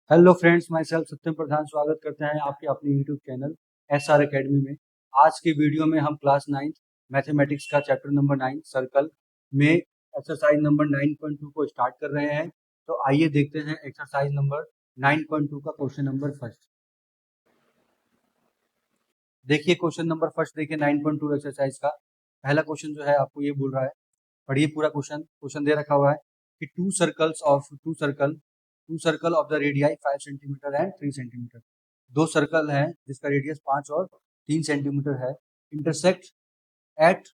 Hello friends, my self सत्यम प्रधान स्वागत करते हैं आपके अपने यूट्यूब चैनल SR अकेडमी में। आज के वीडियो में हम क्लास 9 मैथमेटिक्स का चैप्टर नंबर 9 सर्कल में एक्सरसाइज नंबर 9.2 को स्टार्ट कर रहे हैं। तो आइए देखते हैं एक्सरसाइज नंबर 9.2 का क्वेश्चन नंबर फर्स्ट। देखिए क्वेश्चन नंबर फर्स्ट, देखिए 9.2 एक्सरसाइज का पहला क्वेश्चन जो है आपको ये बोल रहा है, पढ़िए पूरा क्वेश्चन। क्वेश्चन दे रखा हुआ है कि two circle of the radii 5 centimetre and 3 centimetre. दो सर्कल हैं जिसका रेडियस 5 और 3 सेंटीमीटर है। Intersect at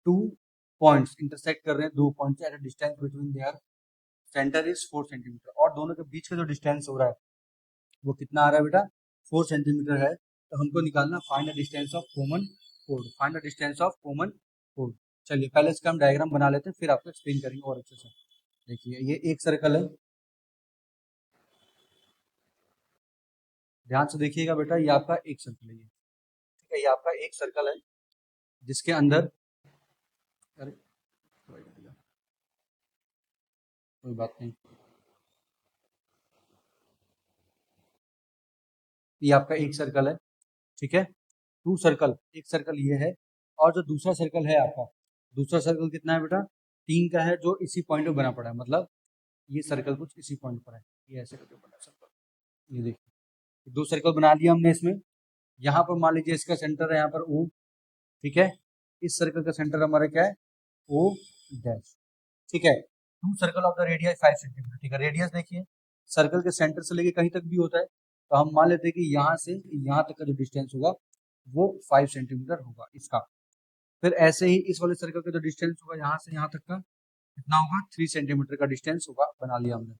two points, intersect कर रहे हैं दो point at distance between their centre is 4 centimetre. और दोनों के बीच का जो डिस्टेंस हो रहा है वो कितना आ रहा है बेटा, 4 सेंटीमीटर है। तो हमको निकालना find the distance of common code, find the distance of common code. चलिए पहले इसका हम डायग्राम बना लेते हैं, फिर आपको एक्सप्लेन करेंगे और अच्छे से। देखिए ये एक सर्कल है, ध्यान से देखिएगा बेटा, ये आपका एक सर्कल है, ये ठीक है, ये आपका एक सर्कल है जिसके अंदर, अरे कोई बात नहीं, ये आपका एक सर्कल है, ठीक है। टू सर्कल, एक सर्कल ये है, और जो दूसरा सर्कल है आपका, दूसरा सर्कल कितना है बेटा, 3 का है, जो इसी पॉइंट पे बना पड़ा है। मतलब ये सर्कल कुछ इसी पॉइंट पर है, ये ऐसे करके बना सर्कल। ये देखिए दो सर्कल बना दिया हमने इसमें। यहाँ पर मान लीजिए इसका सेंटर है यहाँ पर O, ठीक है। इस सर्कल का सेंटर हमारा क्या है, O डैश, ठीक है। Two circle of the radius 5 centimetre, ठीक है। रेडियस देखिए सर्कल के सेंटर से लेके कहीं तक भी होता है, तो हम मान लेते हैं कि यहाँ से यहाँ तक का जो डिस्टेंस होगा वो 5 सेंटीमीटर होगा इसका। फिर ऐसे ही इस वाले सर्कल का जो डिस्टेंस होगा यहाँ से यहाँ तक का कितना होगा, 3 सेंटीमीटर का डिस्टेंस होगा, बना लिया हमने।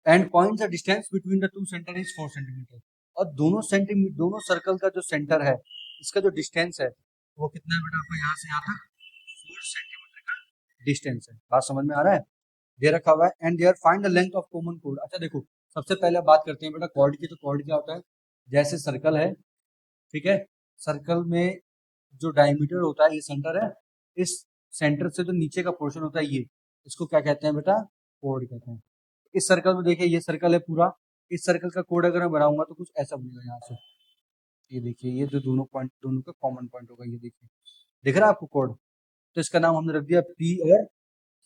And point the distance between the two centre is 4 centimetre. और दोनों सर्कल का जो सेंटर है, इसका जो डिस्टेंस है वो कितना है बेटा, आपको यहाँ से यहाँ तक 4 सेंटीमीटर का डिस्टेंस है। बात समझ में आ रहा है, दे रखा हुआ है। And there find the length of common कोड। अच्छा देखो, सबसे पहले बात करते हैं बेटा कॉर्ड की। तो कॉर्ड क्या होता है, जैसे सर्कल है, ठीक है, सर्कल में जो डायमीटर होता है ये सेंटर है, इस सेंटर से जो नीचे का पोर्शन होता है ये, इसको क्या कहते हैं बेटा, कोड कहते हैं। इस सर्कल में देखिए ये सर्कल है पूरा, इस सर्कल का कोड अगर मैं बनाऊंगा तो कुछ ऐसा बनेगा यहाँ से। ये देखिए ये जो दोनों पॉइंट, दोनों का कॉमन पॉइंट होगा, ये देखिए दिख रहा है आपको कोड। तो इसका नाम हमने रख दिया P और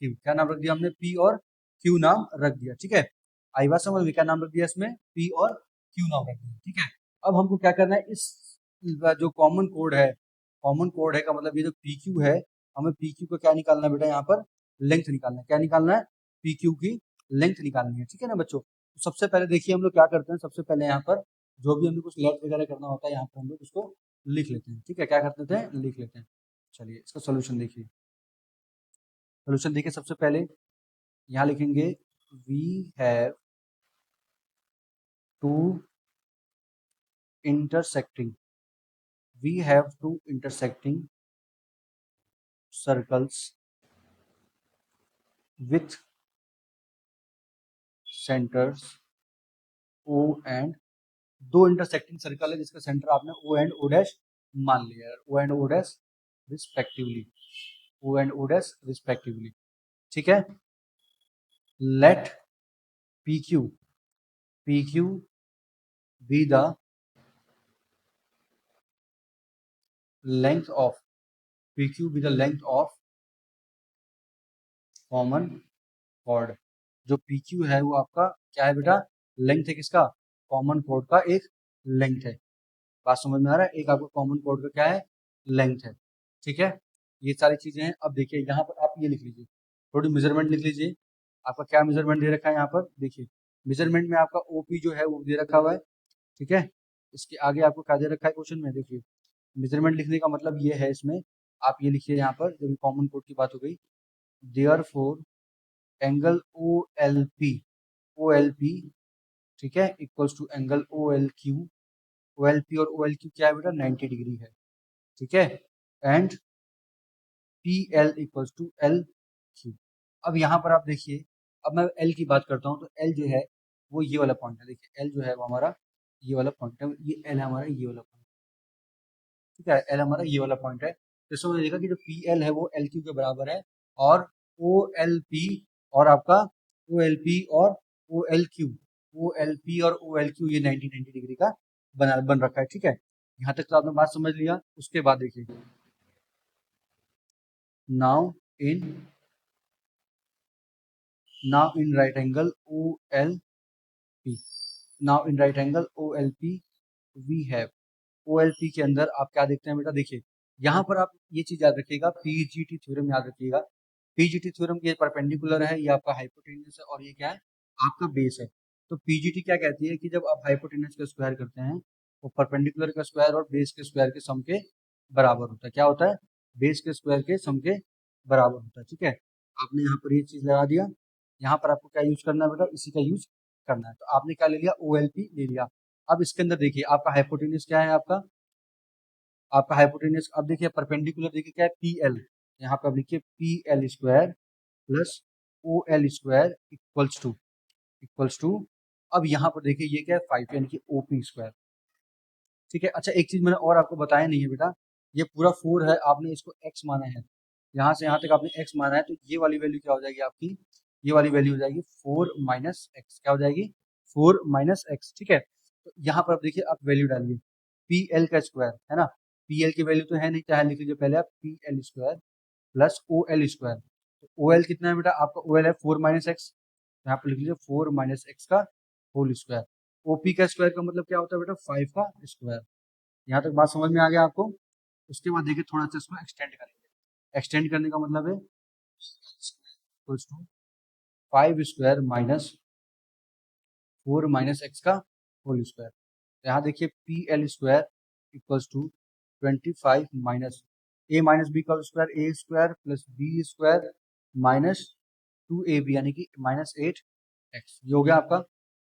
Q। क्या नाम रख दिया हमने, P और Q नाम रख दिया, ठीक है। आई बात समझ में, क्या नाम रख दिया इसमें, P और Q नाम रख दिया, ठीक है। अब हमको क्या करना है, इस जो कॉमन कोड है, कॉमन कोड है का मतलब ये जो PQ है, हमें PQ को क्या निकालना है बेटा, यहाँ पर लेंथ निकालना है। क्या निकालना है, PQ की लेंथ निकालनी है, ठीक है ना बच्चों। तो सबसे पहले देखिए हम लोग क्या करते हैं, सबसे पहले यहाँ पर जो भी हमें कुछ लेट वगैरह करना होता है यहाँ पर हम लोग उसको लिख लेते हैं, ठीक है। क्या करते थे, लिख लेते हैं। चलिए इसका सोल्यूशन देखिए, सोल्यूशन देखिए सबसे पहले यहाँ लिखेंगे we have two intersecting, we have two intersecting circles with centres O and, दो इंटरसेक्टिंग सर्कल है जिसका सेंटर आपने O एंड O डैश मान लिया है, O and O dash respectively, O and O dash respectively, ठीक है। Let PQ, PQ be the length of, PQ be the length of common chord. जो PQ है वो आपका क्या है बेटा, लेंथ है किसका, कॉमन कॉर्ड का एक लेंथ है। बात समझ में आ रहा है, एक आपका कॉमन कॉर्ड का क्या है, लेंथ है, ठीक है। ये सारी चीजें हैं। अब देखिए यहाँ पर आप ये लिख लीजिए, थोड़ी मेजरमेंट लिख लीजिए। आपका क्या मेजरमेंट दे रखा है यहाँ पर, देखिए मेजरमेंट में आपका OP जो है वो दे रखा हुआ है, ठीक है। इसके आगे आपको क्या दे रखा है क्वेश्चन में, देखिए मेजरमेंट लिखने का मतलब ये है, इसमें आप ये लिखिए यहाँ पर, जब कॉमन कोड की बात हो गई, देयर फोर एंगल OLP, ठीक है, इक्वल्स टू एंगल OLQ और OLQ क्या है बेटा, 90 डिग्री है, ठीक है। And PL equals to LQ। अब यहाँ पर आप देखिए, अब मैं L की बात करता हूँ, तो L जो है वो ये वाला पॉइंट है। देखिए L जो है वो हमारा ये वाला पॉइंट है, ये L हमारा ये वाला पॉइंट, ठीक है। L हमारा ये वाला पॉइंट है। तो इसमें देखा कि जो PL है वो LQ के बराबर है, और OLP और आपका OLP और OLQ ओ एल पी और ओ एल क्यू ये 90 डिग्री का बन रखा है, ठीक है। यहाँ तक तो आपने बात समझ लिया। उसके बाद देखिए, now in right angle O L P, now in right angle O L P we have, O L P के अंदर आप क्या देखते हैं बेटा, देखिए यहाँ पर आप ये चीज याद रखिएगा, पीजीटी थ्योरम याद रखिएगा। पीजीटी थ्योरम ये परपेंडिकुलर है, ये आपका हाइपोटेन्यूज है, और ये क्या है, आपका बेस है। तो पीजीटी क्या कहती है कि जब आप हाइपोटेन्यूज का स्क्वायर करते हैं तो परपेंडिकुलर का स्क्वायर और बेस के स्क्वायर के सम के बराबर होता है। क्या होता है, बेस के स्क्वायर के सम के बराबर होता है, ठीक है। आपने यहाँ पर ये चीज लगा दिया। यहाँ पर आपको क्या यूज करना है बेटा, इसी का यूज करना है। तो आपने क्या ले लिया, ओ एल पी ले लिया। अब इसके अंदर देखिए आपका हाइपोटेन्यूज क्या है, आपका हाइपोटेन्यूज, अब देखिए परपेंडिकुलर देखिए क्या है, पी एल, यहाँ पर लिखिए P L square plus O L square equals to, अब यहाँ पर देखिए ये क्या है, 5 यानी कि ओ पी स्क्वायर, ठीक है। अच्छा एक चीज मैंने और आपको बताया नहीं है बेटा, ये पूरा 4 है, आपने इसको x माना है, यहाँ से यहाँ तक आपने x माना है, तो ये वाली वैल्यू क्या हो जाएगी आपकी, ये वाली वैल्यू हो जाएगी 4 माइनस एक्स, क्या हो जाएगी, 4 माइनस एक्स, ठीक है। तो यहाँ पर आप देखिए, आप वैल्यू डालिए, पी एल का स्क्वायर है ना, पी एल की वैल्यू तो है नहीं, चाहे लिख लीजिए पहले आप P L square plus O L square. तो ओ एल कितना है बेटा, आपका ओ एल है 4 माइनस एक्स, यहाँ पर लिख लीजिए 4 माइनस एक्स का होल स्क्वायर। ओपी का स्क्वायर का मतलब क्या होता है बेटा, 5 का स्क्वायर। यहाँ तक बात समझ में आ गया आपको। उसके बाद देखिए थोड़ा सा इसको एक्सटेंड करेंगे, एक्सटेंड करने का मतलब है 5 स्क्वायर माइनस 4 माइनस एक्स का होल स्क्वायर। यहाँ देखिए P L square equals to 25 minus A minus B का square, A square plus B square minus 2ab यानी कि माइनस 8x, ये हो गया आपका।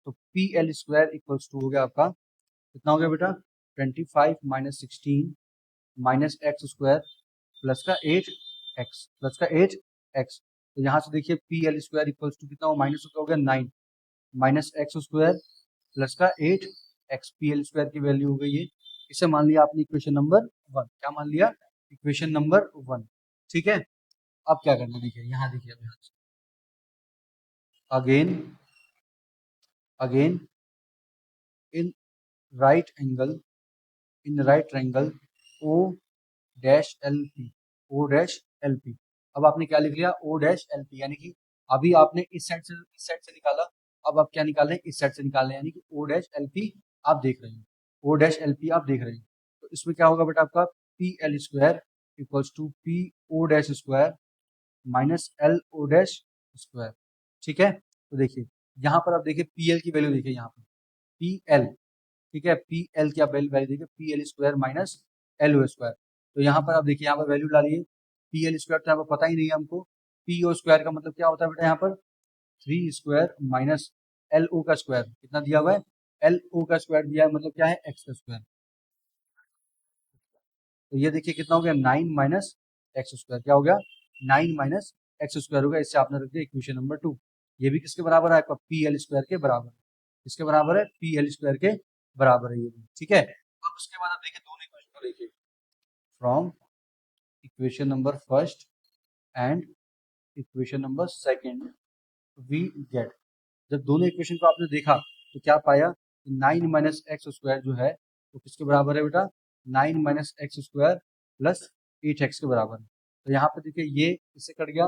तो P L square equals to हो गया आपका, कितना हो गया बेटा, 25 minus 16 minus X square plus का 8x। तो यहाँ से देखिए P L square equals to कितना हो, माइनस हो गया 9 माइनस एक्स स्क्वायर प्लस का 8x, पी एल स्क्वायर की वैल्यू हो गई है। इसे मान लिया आपने इक्वेशन नंबर 1, क्या मान लिया, इक्वेशन नंबर 1, ठीक है। अब क्या करना, देखिए यहाँ देखिए, again again in right angle O dash L P, O dash L P. अब आपने क्या लिख लिया, ओ डैश एल पी, यानी कि अभी आपने इस साइड से निकाला, अब आप क्या निकाल रहे हैं, इस साइड से निकाल रहे हैं, यानी कि ओ डैश एल पी आप देख रहे हैं, ओ डैश एल पी आप देख रहे हैं। तो इसमें क्या होगा बेटा, आपका P L square equals to P O dash square minus L O dash square, ठीक है। तो देखिए यहाँ पर आप देखिए पी एल की वैल्यू देखिए, यहाँ पर पी एल, ठीक है, पी एल की आप वैल्यू देखिए, P L square minus L O square. तो यहाँ पर आप देखिए, यहाँ पर वैल्यू डालिए, पी एल स्क्वायर तो यहाँ पर पता ही नहीं है हमको, पी ओ स्क्वायर का मतलब क्या होता है बेटा, यहाँ पर 3 स्क्वायर माइनस एल ओ का स्क्वायर, कितना दिया हुआ है, एल ओ का स्क्वायर दिया है, मतलब क्या है, एक्स का स्क्वायर। तो ये देखिए कितना हो गया, 9 माइनस एक्स स्क्वायर, क्या हो गया, 9 माइनस एक्स स्क्वायर हो गया। इससे आपने रख दिया इक्वेशन नंबर 2। ये भी किसके बराबर है, आपका पी एल स्क्वायर के बराबर, किसके बराबर है, पी एल स्क्वायर के बराबर है ये भी, ठीक है। अब उसके बाद आप देखिए दोनों इक्वेशन को देखिए, from equation number first and equation number second we get, जब दोनों इक्वेशन को आपने देखा तो क्या पाया, 9 माइनस एक्स स्क्वायर जो है वो किसके बराबर है बेटा, 9 minus X square plus 8x के बराबर है। तो यहाँ पे देखिए ये इससे कट गया,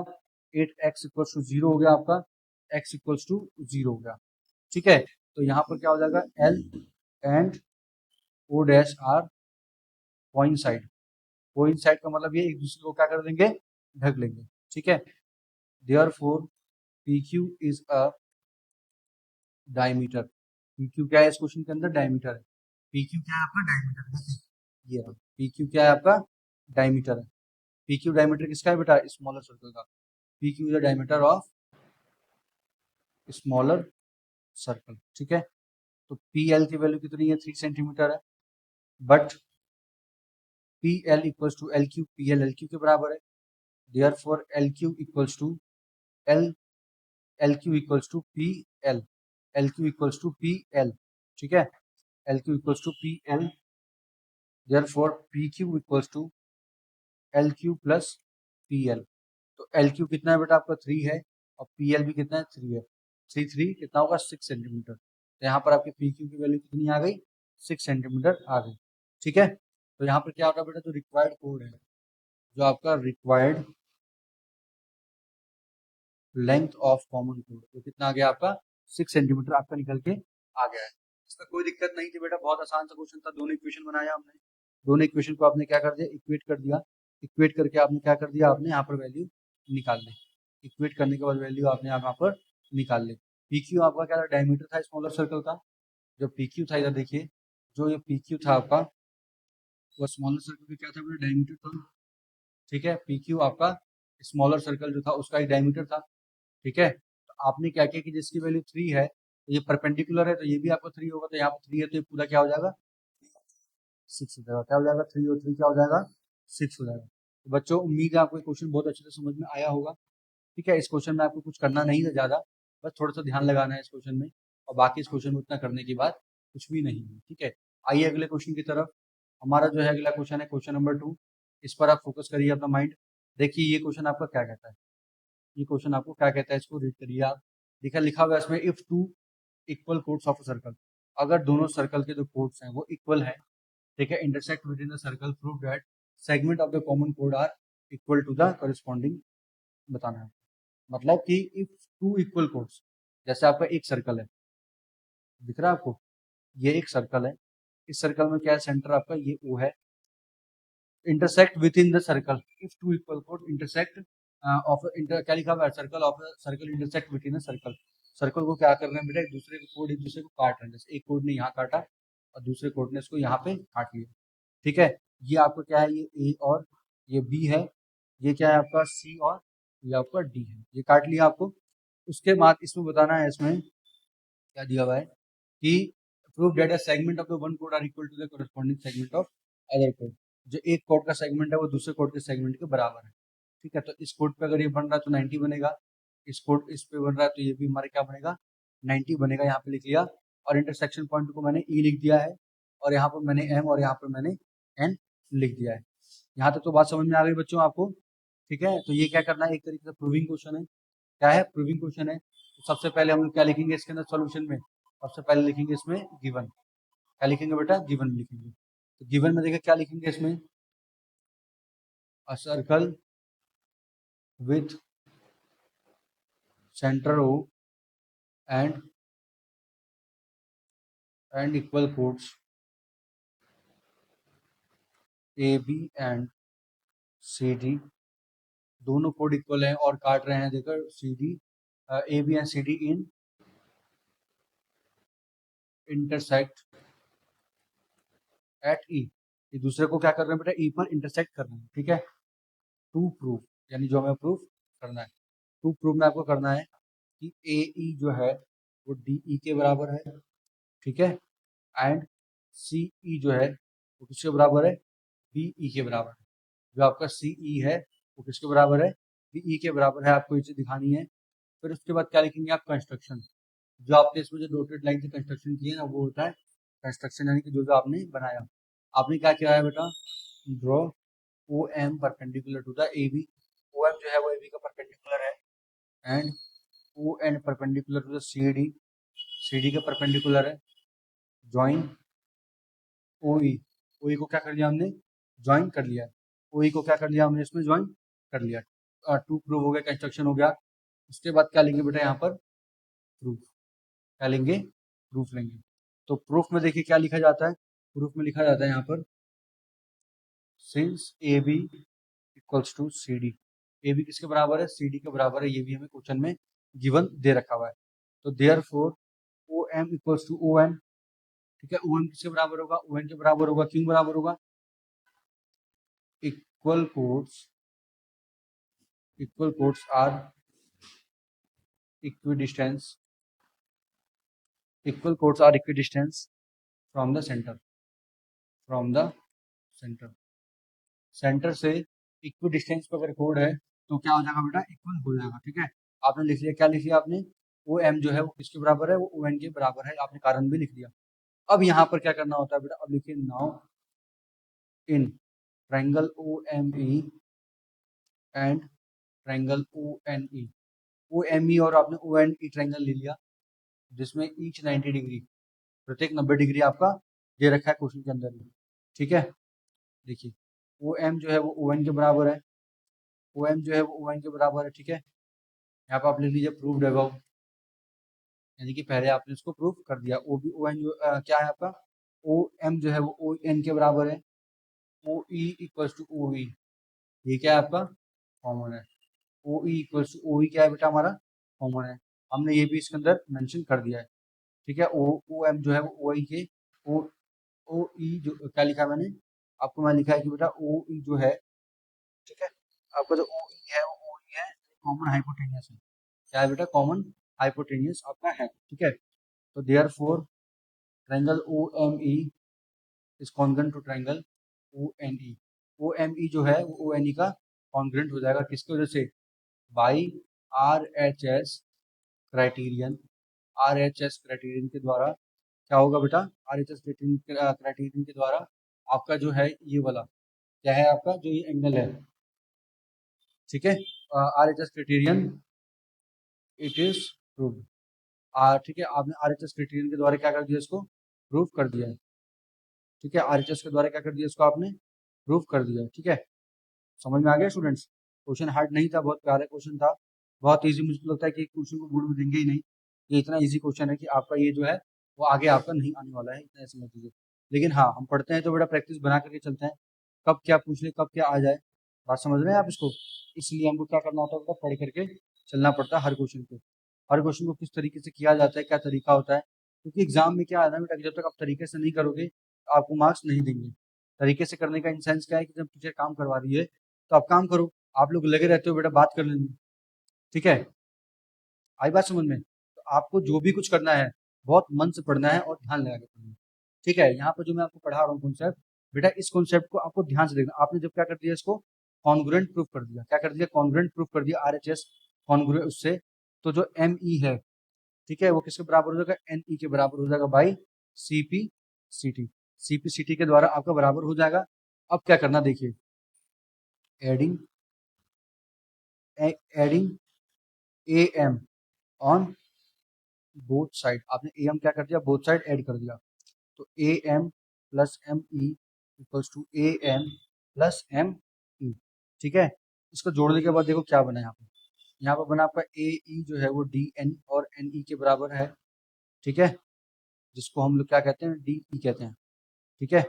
8x इक्वल्स टू 0 हो गया आपका, x इक्वल्स टू 0 हो गया, ठीक है। तो यहाँ पर क्या हो जाएगा, L and O dash are coincide, coincide का मतलब ये एक दूसरे को क्या कर देंगे, ढक लेंगे, ठीक है। Therefore PQ is a diameter, PQ क्या है इस क्वेश्चन के अंदर, डायमीटर है। PQ क्या है आपका, डायमीटर, ये PQ क्या है आपका, डायमीटर है। PQ डायमीटर किसका है बेटा, स्मॉलर सर्कल का, PQ is the diameter of smaller circle, ठीक है। तो PL की वैल्यू कितनी है, 3 सेंटीमीटर है, but PL equals to LQ, PL LQ के बराबर है। Therefore LQ equals to L, LQ equals to PL, LQ equals to PL, ठीक है, LQ equals to PL। Therefore PQ equals to LQ plus PL। तो LQ कितना है बेटा आपका, 3 है, और PL भी कितना है, 3 है, 3 3 कितना होगा, 6 सेंटीमीटर। तो यहाँ पर आपकी पी क्यू की वैल्यू कितनी आ गई, 6 सेंटीमीटर आ गई। ठीक है, तो यहाँ पर क्या होगा बेटा, जो रिक्वायर्ड कोड है, जो आपका required length of common code, तो कितना आ गया आपका, 6 सेंटीमीटर आपका निकल के आ गया है। इसमें कोई दिक्कत नहीं थी बेटा, बहुत आसान सा क्वेश्चन था। दोनों इक्वेशन बनाया हमने, दोनों इक्वेशन को आपने क्या कर दिया, इक्वेट कर दिया। इक्वेट करके आपने क्या कर दिया, आपने यहाँ पर वैल्यू निकाल ली। इक्वेट करने के बाद वैल्यू आपने यहाँ पर निकाल ली। पी क्यू आपका क्या था, डायमीटर था स्मॉलर सर्कल का। जो पी क्यू था, इधर देखिए, जो ये पी क्यू था आपका, वो स्मॉलर सर्कल का क्या था बेटा, डायमीटर था। ठीक है, पी क्यू आपका स्मॉलर सर्कल जो था उसका एक डायमीटर था। ठीक है, तो आपने क्या किया कि जिसकी वैल्यू 3 है, तो ये परपेंडिकुलर है, तो ये भी आपको 3 होगा, तो यहाँ पर 3 है, तो ये पूरा क्या हो जाएगा, 6 हो जाएगा। क्या हो जाएगा, 3 और 3 क्या हो जाएगा, 6 हो जाएगा। तो बच्चों, उम्मीद है आपको क्वेश्चन बहुत अच्छे से समझ में आया होगा। ठीक है, इस क्वेश्चन में आपको कुछ करना नहीं है ज़्यादा, बस थोड़ा सा ध्यान लगाना है इस क्वेश्चन में, और बाकी इस क्वेश्चन में उतना करने की बात कुछ भी नहीं है। ठीक है, आइए अगले क्वेश्चन की तरफ। हमारा जो है अगला क्वेश्चन है क्वेश्चन नंबर 2। इस पर आप फोकस करिए अपना माइंड। देखिए ये क्वेश्चन आपका क्या कहता है, ये क्वेश्चन आपको क्या कहता है, इसको रीड करिए आप। लिखा लिखा हुआ है इसमें, if two equal codes of a circle, अगर दोनों सर्कल के जो कोड्स हैं वो इक्वल है, ठीक है, intersect within the circle, prove that segment of the common कोड are equal to the corresponding, बताना है। मतलब कि इफ टू इक्वल कोड्स, जैसे आपका एक सर्कल है, दिख रहा है आपको, ये एक सर्कल है, इस सर्कल में क्या है, सेंटर आपका ये ओ है, intersect within the circle, if two equal code intersect of inter, क्या लिखा हुआ है, circle of circle intersect within the circle. Circle को क्या कर रहे हैं बेटा, एक दूसरे को कोड, एक दूसरे को काट रहे हैं। जैसे एक कोड ने यहाँ काटा और दूसरे कोड ने इसको यहाँ पे काट लिया। ठीक है, ये आपका क्या है, ये ए और ये बी है, ये क्या है आपका सी और ये आपका डी है, ये काट लिया आपको। उसके बाद इसमें बताना है, इसमें क्या दिया हुआ है कि prove that a segment of the one code are equal to the corresponding segment of other code. जो एक कोड का सेगमेंट है वो दूसरे कोड के सेगमेंट के बराबर है। ठीक है, तो इस कोड पे अगर ये बन रहा है तो 90 बनेगा, इस कोड इस पे बन रहा है तो ये भी हमारे क्या बनेगा, 90 बनेगा। यहाँ पे लिख लिया, और इंटरसेक्शन पॉइंट को मैंने ई लिख दिया है, और यहाँ पर मैंने एम और यहाँ पर मैंने एन लिख दिया है। यहाँ तक तो बात समझ में आ गई बच्चों आपको। ठीक है, तो ये क्या करना है, एक तरीके से प्रूविंग क्वेश्चन है। क्या है, प्रूविंग क्वेश्चन है। तो सबसे पहले हम लोग क्या लिखेंगे इसके अंदर सॉल्यूशन में, सबसे पहले लिखेंगे इसमें गिवन। क्या लिखेंगे बेटा, गिवन लिखेंगे। तो गिवन में देखिए क्या लिखेंगे इसमें, a circle with centre O and equal chords A B and C D, दोनों कोड इक्वल हैं और काट रहे हैं, देखो C D, A B and C D इन इंटरसेक्ट एट ई, ये दूसरे को क्या कर रहे हैं बेटा, ई पर इंटरसेक्ट कर रहे हैं। ठीक है, टू प्रूफ, यानी जो हमें प्रूफ करना है, टू प्रूफ में आपको करना है कि ए ई जो है वो डी ई के बराबर है। ठीक है, एंड सी ई जो है वो किसके बराबर है, बी ई के बराबर है। जो आपका सी ई है वो किसके बराबर है, बी ई के बराबर है। आपको ये चीज दिखानी है। फिर उसके बाद क्या लिखेंगे आप, कंस्ट्रक्शन। जो आपने इसमें जो डॉटेड लाइन से कंस्ट्रक्शन किए ना, वो होता है कंस्ट्रक्शन, यानी कि जो जो आपने बनाया। आपने क्या किया है बेटा, draw O M perpendicular to the A B, O M जो है वो ए बी का परपेंडिकुलर है, and O N perpendicular to the C D, C D का परपेंडिकुलर है। Join O E, O E को क्या कर लिया हमने, ज्वाइन कर लिया। ओ ई को क्या कर लिया हमने, इसमें ज्वाइन कर लिया। टू प्रूफ हो गया, कंस्ट्रक्शन हो गया। उसके बाद क्या लेंगे बेटा, यहाँ पर प्रूफ। क्या लेंगे, प्रूफ लेंगे। तो प्रूफ में देखिए क्या लिखा जाता है, प्रूफ में लिखा जाता है यहाँ पर, since A B equals to C D, A B किसके बराबर है, सी डी के बराबर है। ये भी हमें क्वेश्चन में गिवन दे रखा हुआ है। तो therefore O M equals to O N. ठीक है, ओ एम किसके बराबर होगा, ओ एन के बराबर होगा। क्यों बराबर होगा, equal chords are equidistance, equal chords are equidistance from the centre, from the centre, centre से इक्वी डिस्टेंस पर अगर कोड है तो क्या हो जाएगा बेटा, इक्वल हो जाएगा। ठीक है, आपने लिख लिया, क्या लिख लिया आपने, ओ एम जो है वो किसके बराबर है, वो ओ एन के बराबर है। आपने कारण भी लिख लिया। अब यहाँ पर क्या करना होता है बेटा, अब लिखिए, now in triangle O M E and triangle O N E, O M E और आपने ओ एन ई ट्रायंगल ले लिया। जिसमें ईच 90 डिग्री, प्रत्येक 90 डिग्री आपका दे रखा है क्वेश्चन के अंदर ही। ठीक है, देखिए ओ एम जो है वो ओ एन के बराबर है, ओ एम जो है वो ओ एन के बराबर है। ठीक है, यहाँ पर आप लिख लीजिए प्रूव्ड अबव, यानी कि पहले आपने इसको प्रूव कर दिया। ओ बी ओ एन जो क्या है आपका, ओ एम जो है वो ओ एन के बराबर है, ओ ई इक्वल्स टू ओ ई, ये क्या है आपका कॉमन है। ओ ई इक्वल्स टू ओ ई क्या है बेटा हमारा कॉमन है, हमने ये भी इसके अंदर मेंशन कर दिया है। ठीक है, ओ एम जो है वो ओ ई के ओ ओ ई जो क्या लिखा है मैंने आपको, मैं लिखा है कि बेटा ओ ई जो है, ठीक है, आपका जो ओ ई है वो ओ ई है कॉमन हाइपोटेनियस है। क्या है बेटा कॉमन हाइपोटेनियस आपका है। ठीक है, तो therefore triangle O M E is congruent to triangle O N E. O M E जो है वो ओ एन ई का कॉन्ग्रुएंट हो जाएगा, किसकी वजह से, by R H S criterion, are H S criterion के द्वारा। क्या होगा बेटा, आर एच एस क्राइटेरियन के द्वारा आपका जो है ये वाला क्या है आपका जो ये एंगल है। ठीक है, are H S criterion it is proved. ठीक है, आपने आर एच एस क्राइटेरियन के द्वारा क्या कर दिया, इसको प्रूव कर दिया है। ठीक है, आर एच एस के द्वारा क्या कर दिया, इसको आपने प्रूव कर दिया है। ठीक है, समझ में आ गया स्टूडेंट्स, क्वेश्चन हार्ड नहीं था, बहुत प्यारा क्वेश्चन था, बहुत इजी। मुझे तो लगता है कि क्वेश्चन को बोर्ड में देंगे ही नहीं, ये इतना इजी क्वेश्चन है कि आपका ये जो है वो आगे आपका नहीं आने वाला है, इतना समझ लीजिए। लेकिन हाँ, हम पढ़ते हैं तो बेटा प्रैक्टिस बना करके चलते हैं, कब क्या पूछ ले कब क्या आ जाए, बात समझ रहे हैं आप इसको। इसलिए हमको क्या करना होता है बेटा, पढ़ करके चलना पड़ता है हर क्वेश्चन को, हर क्वेश्चन को किस तरीके से किया जाता है, क्या तरीका होता है। क्योंकि एग्जाम में क्या है ना बेटा, जब तक आप तरीके से नहीं करोगे तो आपको मार्क्स नहीं देंगे। तरीके से करने का इन सेंस क्या है कि जब टीचर काम करवा रही है तो आप काम करो, आप लोग लगे रहते हो बेटा बात करने में। ठीक है, आई बात समझ में, तो आपको जो भी कुछ करना है बहुत मन से पढ़ना है और ध्यान लगा के पढ़ना है। ठीक है, यहाँ पर जो मैं आपको पढ़ा रहा हूँ कॉन्सेप्ट, बेटा इस कॉन्सेप्ट को आपको ध्यान से देखना। आपने जब क्या कर दिया, इसको कॉन्ग्रुएंट प्रूफ कर दिया, क्या कर दिया, कॉन्ग्रुएंट प्रूफ कर दिया, आर एच एस कॉन्ग्रुएंट उससे, तो जो एम ई है, ठीक है, वो किसके बराबर हो जाएगा, एन ई के बराबर हो जाएगा by C P C T, C P C T के द्वारा आपका बराबर हो जाएगा। अब क्या करना देखिए, adding adding A M on both side, आपने ए एम क्या कर दिया, बोथ साइड ऐड कर दिया, तो A M plus M E equals to A M plus M E. ठीक है, इसको जोड़ने के बाद देखो क्या बना यहाँ पर बना आपका ए ई जो है वो डी एन और एन ई के बराबर है। ठीक है, जिसको हम लोग क्या कहते हैं, डी ई कहते हैं। ठीक है,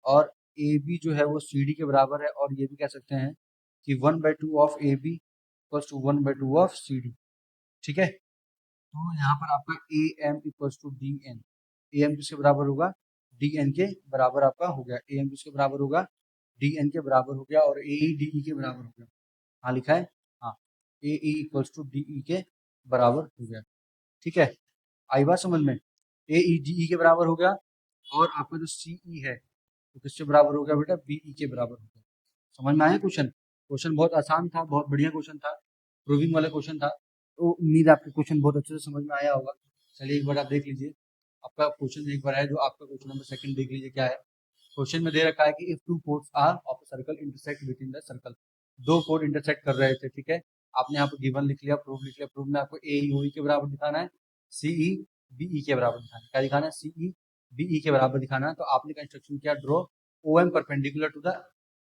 और ए बी जो है वो सी डी के बराबर है, और ये भी कह सकते हैं कि 1/2 of A B equals to 1/2 of C D. ठीक है, तो यहाँ पर आपका A M equals to D N, A M किसके बराबर होगा, डी एन के बराबर आपका हो गया, ए एम किसके बराबर होगा, डी एन के बराबर हो गया, और ए ई डी ई के बराबर हो गया। हाँ लिखा है, हाँ, A E equals to D E के बराबर हो गया। ठीक है, आई बात समझ में, ए ई डी ई के बराबर हो गया, और आपका जो सी ई है तो किसके बराबर हो गया बेटा, बी ई के बराबर हो गया। समझ में आया क्वेश्चन, क्वेश्चन बहुत आसान था, बहुत बढ़िया क्वेश्चन था, प्रूविंग वाला क्वेश्चन था। तो उम्मीद है आपके क्वेश्चन बहुत अच्छे से समझ में आया होगा। चलिए एक बार आप देख लीजिए, आपका क्वेश्चन एक बार है जो आपका क्वेश्चन नंबर सेकंड देख लीजिए क्या है। क्वेश्चन में दे रखा है कि if two chords are of a circle intersect within the circle, दो कोड इंटरसेक्ट कर रहे थे। ठीक है, आपने यहाँ पर गिवन लिख लिया, प्रूफ लिख लिया, प्रूफ में आपको ए ई ओ ई के बराबर दिखाना है, सी ई बी ई के बराबर दिखाना है। क्या दिखाना है, सी ई बी ई के बराबर दिखाना है। तो आपने कंस्ट्रक्शन किया, draw O M perpendicular to the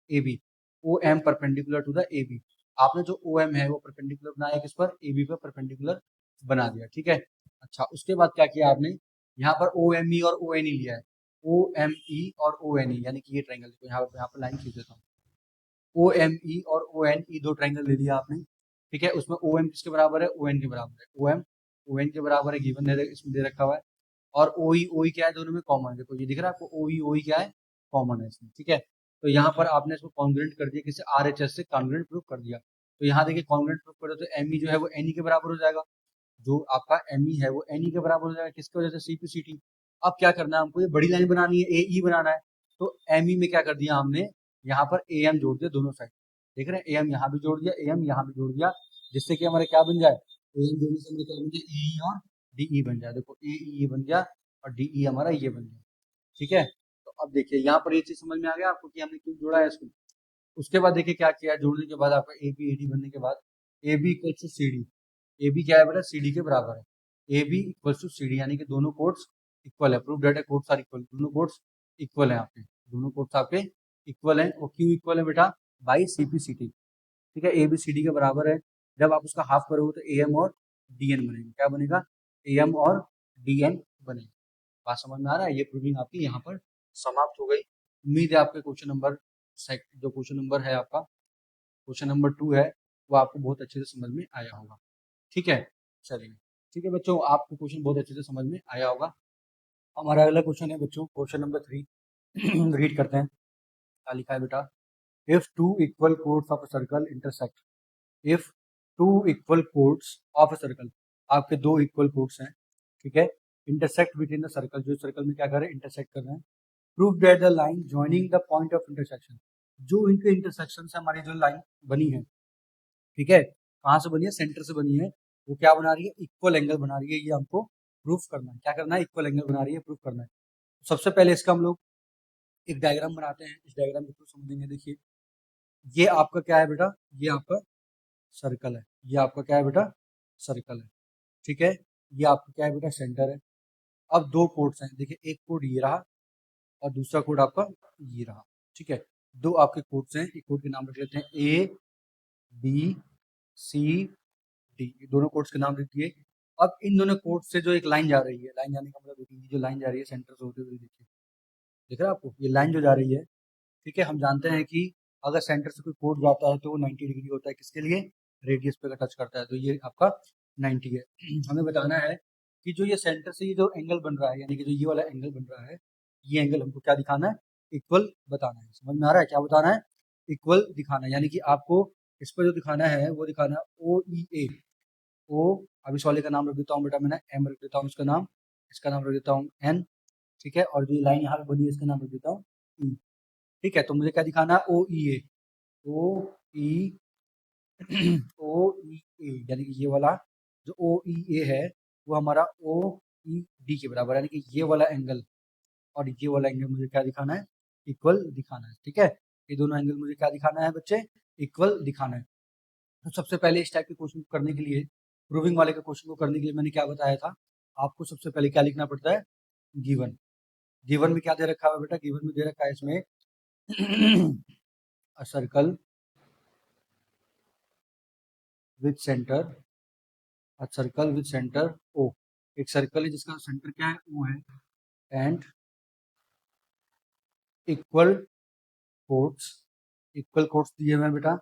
A B, O M perpendicular to the A B. आपने जो ओ एम है वो परपेंडिकुलर बनाया किस पर, ए बी पर परपेंडिकुलर बना दिया। ठीक है, अच्छा उसके बाद क्या किया आपने, यहाँ पर ओ एम ई और ओ एन ई लिया है, ओ एम ई और ओ एन ई, यानी कि ये ट्रायंगल को यहाँ पर लाइन खींच देता हूँ, ओ एम ई और ओ एन ई दो ट्रायंगल ले लिया आपने। ठीक है, उसमें ओ एम किसके बराबर है, ओ एन के बराबर है, ओ एम ओ एन के बराबर है, गिवन इसमें दे रखा हुआ है। और ओ ई क्या है, दोनों में कॉमन है, देखो ये दिख रहा है आपको, ओ ई क्या है, कॉमन है इसमें। ठीक है, तो यहाँ पर आपने इसको कॉन्ग्रुएंट कर दिया, किससे, आर एच एस से कॉन्ग्रुएंट प्रूफ कर दिया। तो यहाँ देखिए कॉन्ग्रुएंट प्रूफ करो तो एम ई जो है वो एन ई के बराबर हो जाएगा, जो आपका एम ई है वो एन ई के बराबर हो जाएगा, किसकी वजह से, सी पी सी टी। अब क्या करना है हमको, ये बड़ी लाइन बनानी है, ए ई बनाना है। तो एम ई में क्या कर दिया हमने, यहाँ पर ए एम जोड़ दिया दोनों साइड, देख रहे हैं, ए एम यहाँ भी जोड़ दिया, ए एम यहाँ भी जोड़ दिया, जिससे कि हमारे क्या बन जाए, ए एम जोड़ने से हमें क्या बन जाए, ए ई और डी ई बन जाए। देखो ए ई बन गया और डी ई हमारा ये बन गया। ठीक है, तो अब देखिए यहाँ पर ये चीज समझ में आ गया आपको कि हमने क्यों जोड़ा है इसको। उसके बाद देखिए क्या किया, जोड़ने के बाद आपका ए बी ए डी बनने के बाद A B equal to C D, A B क्या है बेटा, सी डी के बराबर है। A B equals to C D, यानी कि दोनों कोड्स इक्वल है। Prove that chords are equal, दोनों कोड्स इक्वल है आपके, दोनों कोड्स आपके इक्वल हैं। और क्यों इक्वल है बेटा? By C P C T, ठीक है। ए बी सी डी के बराबर है। जब आप उसका हाफ करोगे तो ए एम और डी एन बनेगा। क्या बनेगा? ए एम और डी एन बनेगा। बात समझ में आ रहा है? ये प्रूविंग आपकी यहाँ पर समाप्त हो गई। उम्मीद है आपके क्वेश्चन नंबर जो क्वेश्चन नंबर है आपका क्वेश्चन नंबर 2 है वो आपको बहुत अच्छे से समझ में आया होगा। ठीक है, चलिए ठीक है बच्चों, आपको क्वेश्चन बहुत अच्छे से समझ में आया होगा। हमारा अगला क्वेश्चन है बच्चों क्वेश्चन नंबर 3। रीड करते हैं। क्या लिखा है बेटा? If two equal codes of a circle intersect, if two equal codes of a circle, आपके दो इक्वल कोड्स हैं, ठीक है, इंटरसेक्ट बिटवीन द सर्कल, जो सर्कल में क्या कर रहे हैं? इंटरसेक्ट कर रहे हैं। Prove that the line joining the point of intersection, जो इनके इंटरसेक्शन से हमारी जो लाइन बनी है, ठीक है, कहाँ से बनी है? सेंटर से बनी है। वो क्या बना रही है? इक्वल एंगल बना रही है। ये हमको प्रूफ करना है। क्या करना है? इक्वल एंगल बना रही है, प्रूफ करना है। सबसे पहले इसका हम लोग एक डायग्राम बनाते हैं। इस डायग्राम को समझेंगे। देखिए, ये आपका क्या है बेटा? ये आपका सर्कल है। ये आपका क्या है बेटा? सर्कल है, ठीक है। ये आपका क्या है बेटा? सेंटर है। अब दो कोड्स हैं। देखिए, एक कोड ये रहा और दूसरा कोड आपका ये रहा, ठीक है। दो आपके कोड्स हैं। एक कोड के नाम रख लेते हैं ए बी सी डी, दोनों कोड्स के नाम लिख दिए। अब इन दोनों कोड्स से जो एक लाइन जा रही है, लाइन जाने का मतलब देखिए, जो लाइन जा रही है सेंटर से होते हुए, देखिए दिख रहा है आपको? ये लाइन जो जा रही है, ठीक है। हम जानते हैं कि अगर सेंटर से कोई कोड जाता है तो वो 90 डिग्री होता है। किसके लिए? रेडियस पे टच करता है, तो ये आपका 90 है। हमें बताना है कि जो ये सेंटर से ये जो एंगल बन रहा है, यानी कि जो ये वाला एंगल बन रहा है, ये एंगल हमको क्या दिखाना है? इक्वल बताना है। समझ में आ रहा है? क्या बताना है? इक्वल दिखाना है। यानी कि आपको इस पर जो दिखाना है वो दिखाना है ओ ई ए। ओ, अब इस वाले का नाम रख देता हूँ बेटा, मैंने एम रख देता हूँ इसका नाम, इसका नाम रख देता हूँ एन, ठीक है। और जो लाइन यहाँ पे बनी है इसका नाम रख देता हूँ ई, ठीक है। तो मुझे क्या दिखाना है? ओ ई ए, ओ ई ओ ई ए, यानी कि ये वाला जो ओ ई ए है वो हमारा ओ ई डी के बराबर है। यानी कि ये वाला एंगल और ये वाला एंगल मुझे क्या दिखाना है? इक्वल दिखाना है, ठीक है। ये दोनों एंगल मुझे क्या दिखाना है बच्चे? इक्वल दिखाना है। तो सबसे पहले इस टाइप के क्वेश्चन को करने के लिए, प्रूविंग वाले के क्वेश्चन को करने के लिए मैंने क्या बताया था आपको? सबसे पहले क्या लिखना पड़ता है? गिवन। गिवन में क्या दे रखा है बेटा? गिवन में दे रखा है इसमें a circle with centre, a circle with centre O, एक सर्कल है जिसका सेंटर क्या है? ओ है। And equal chords, equal chords दिए हुए हैं बेटा,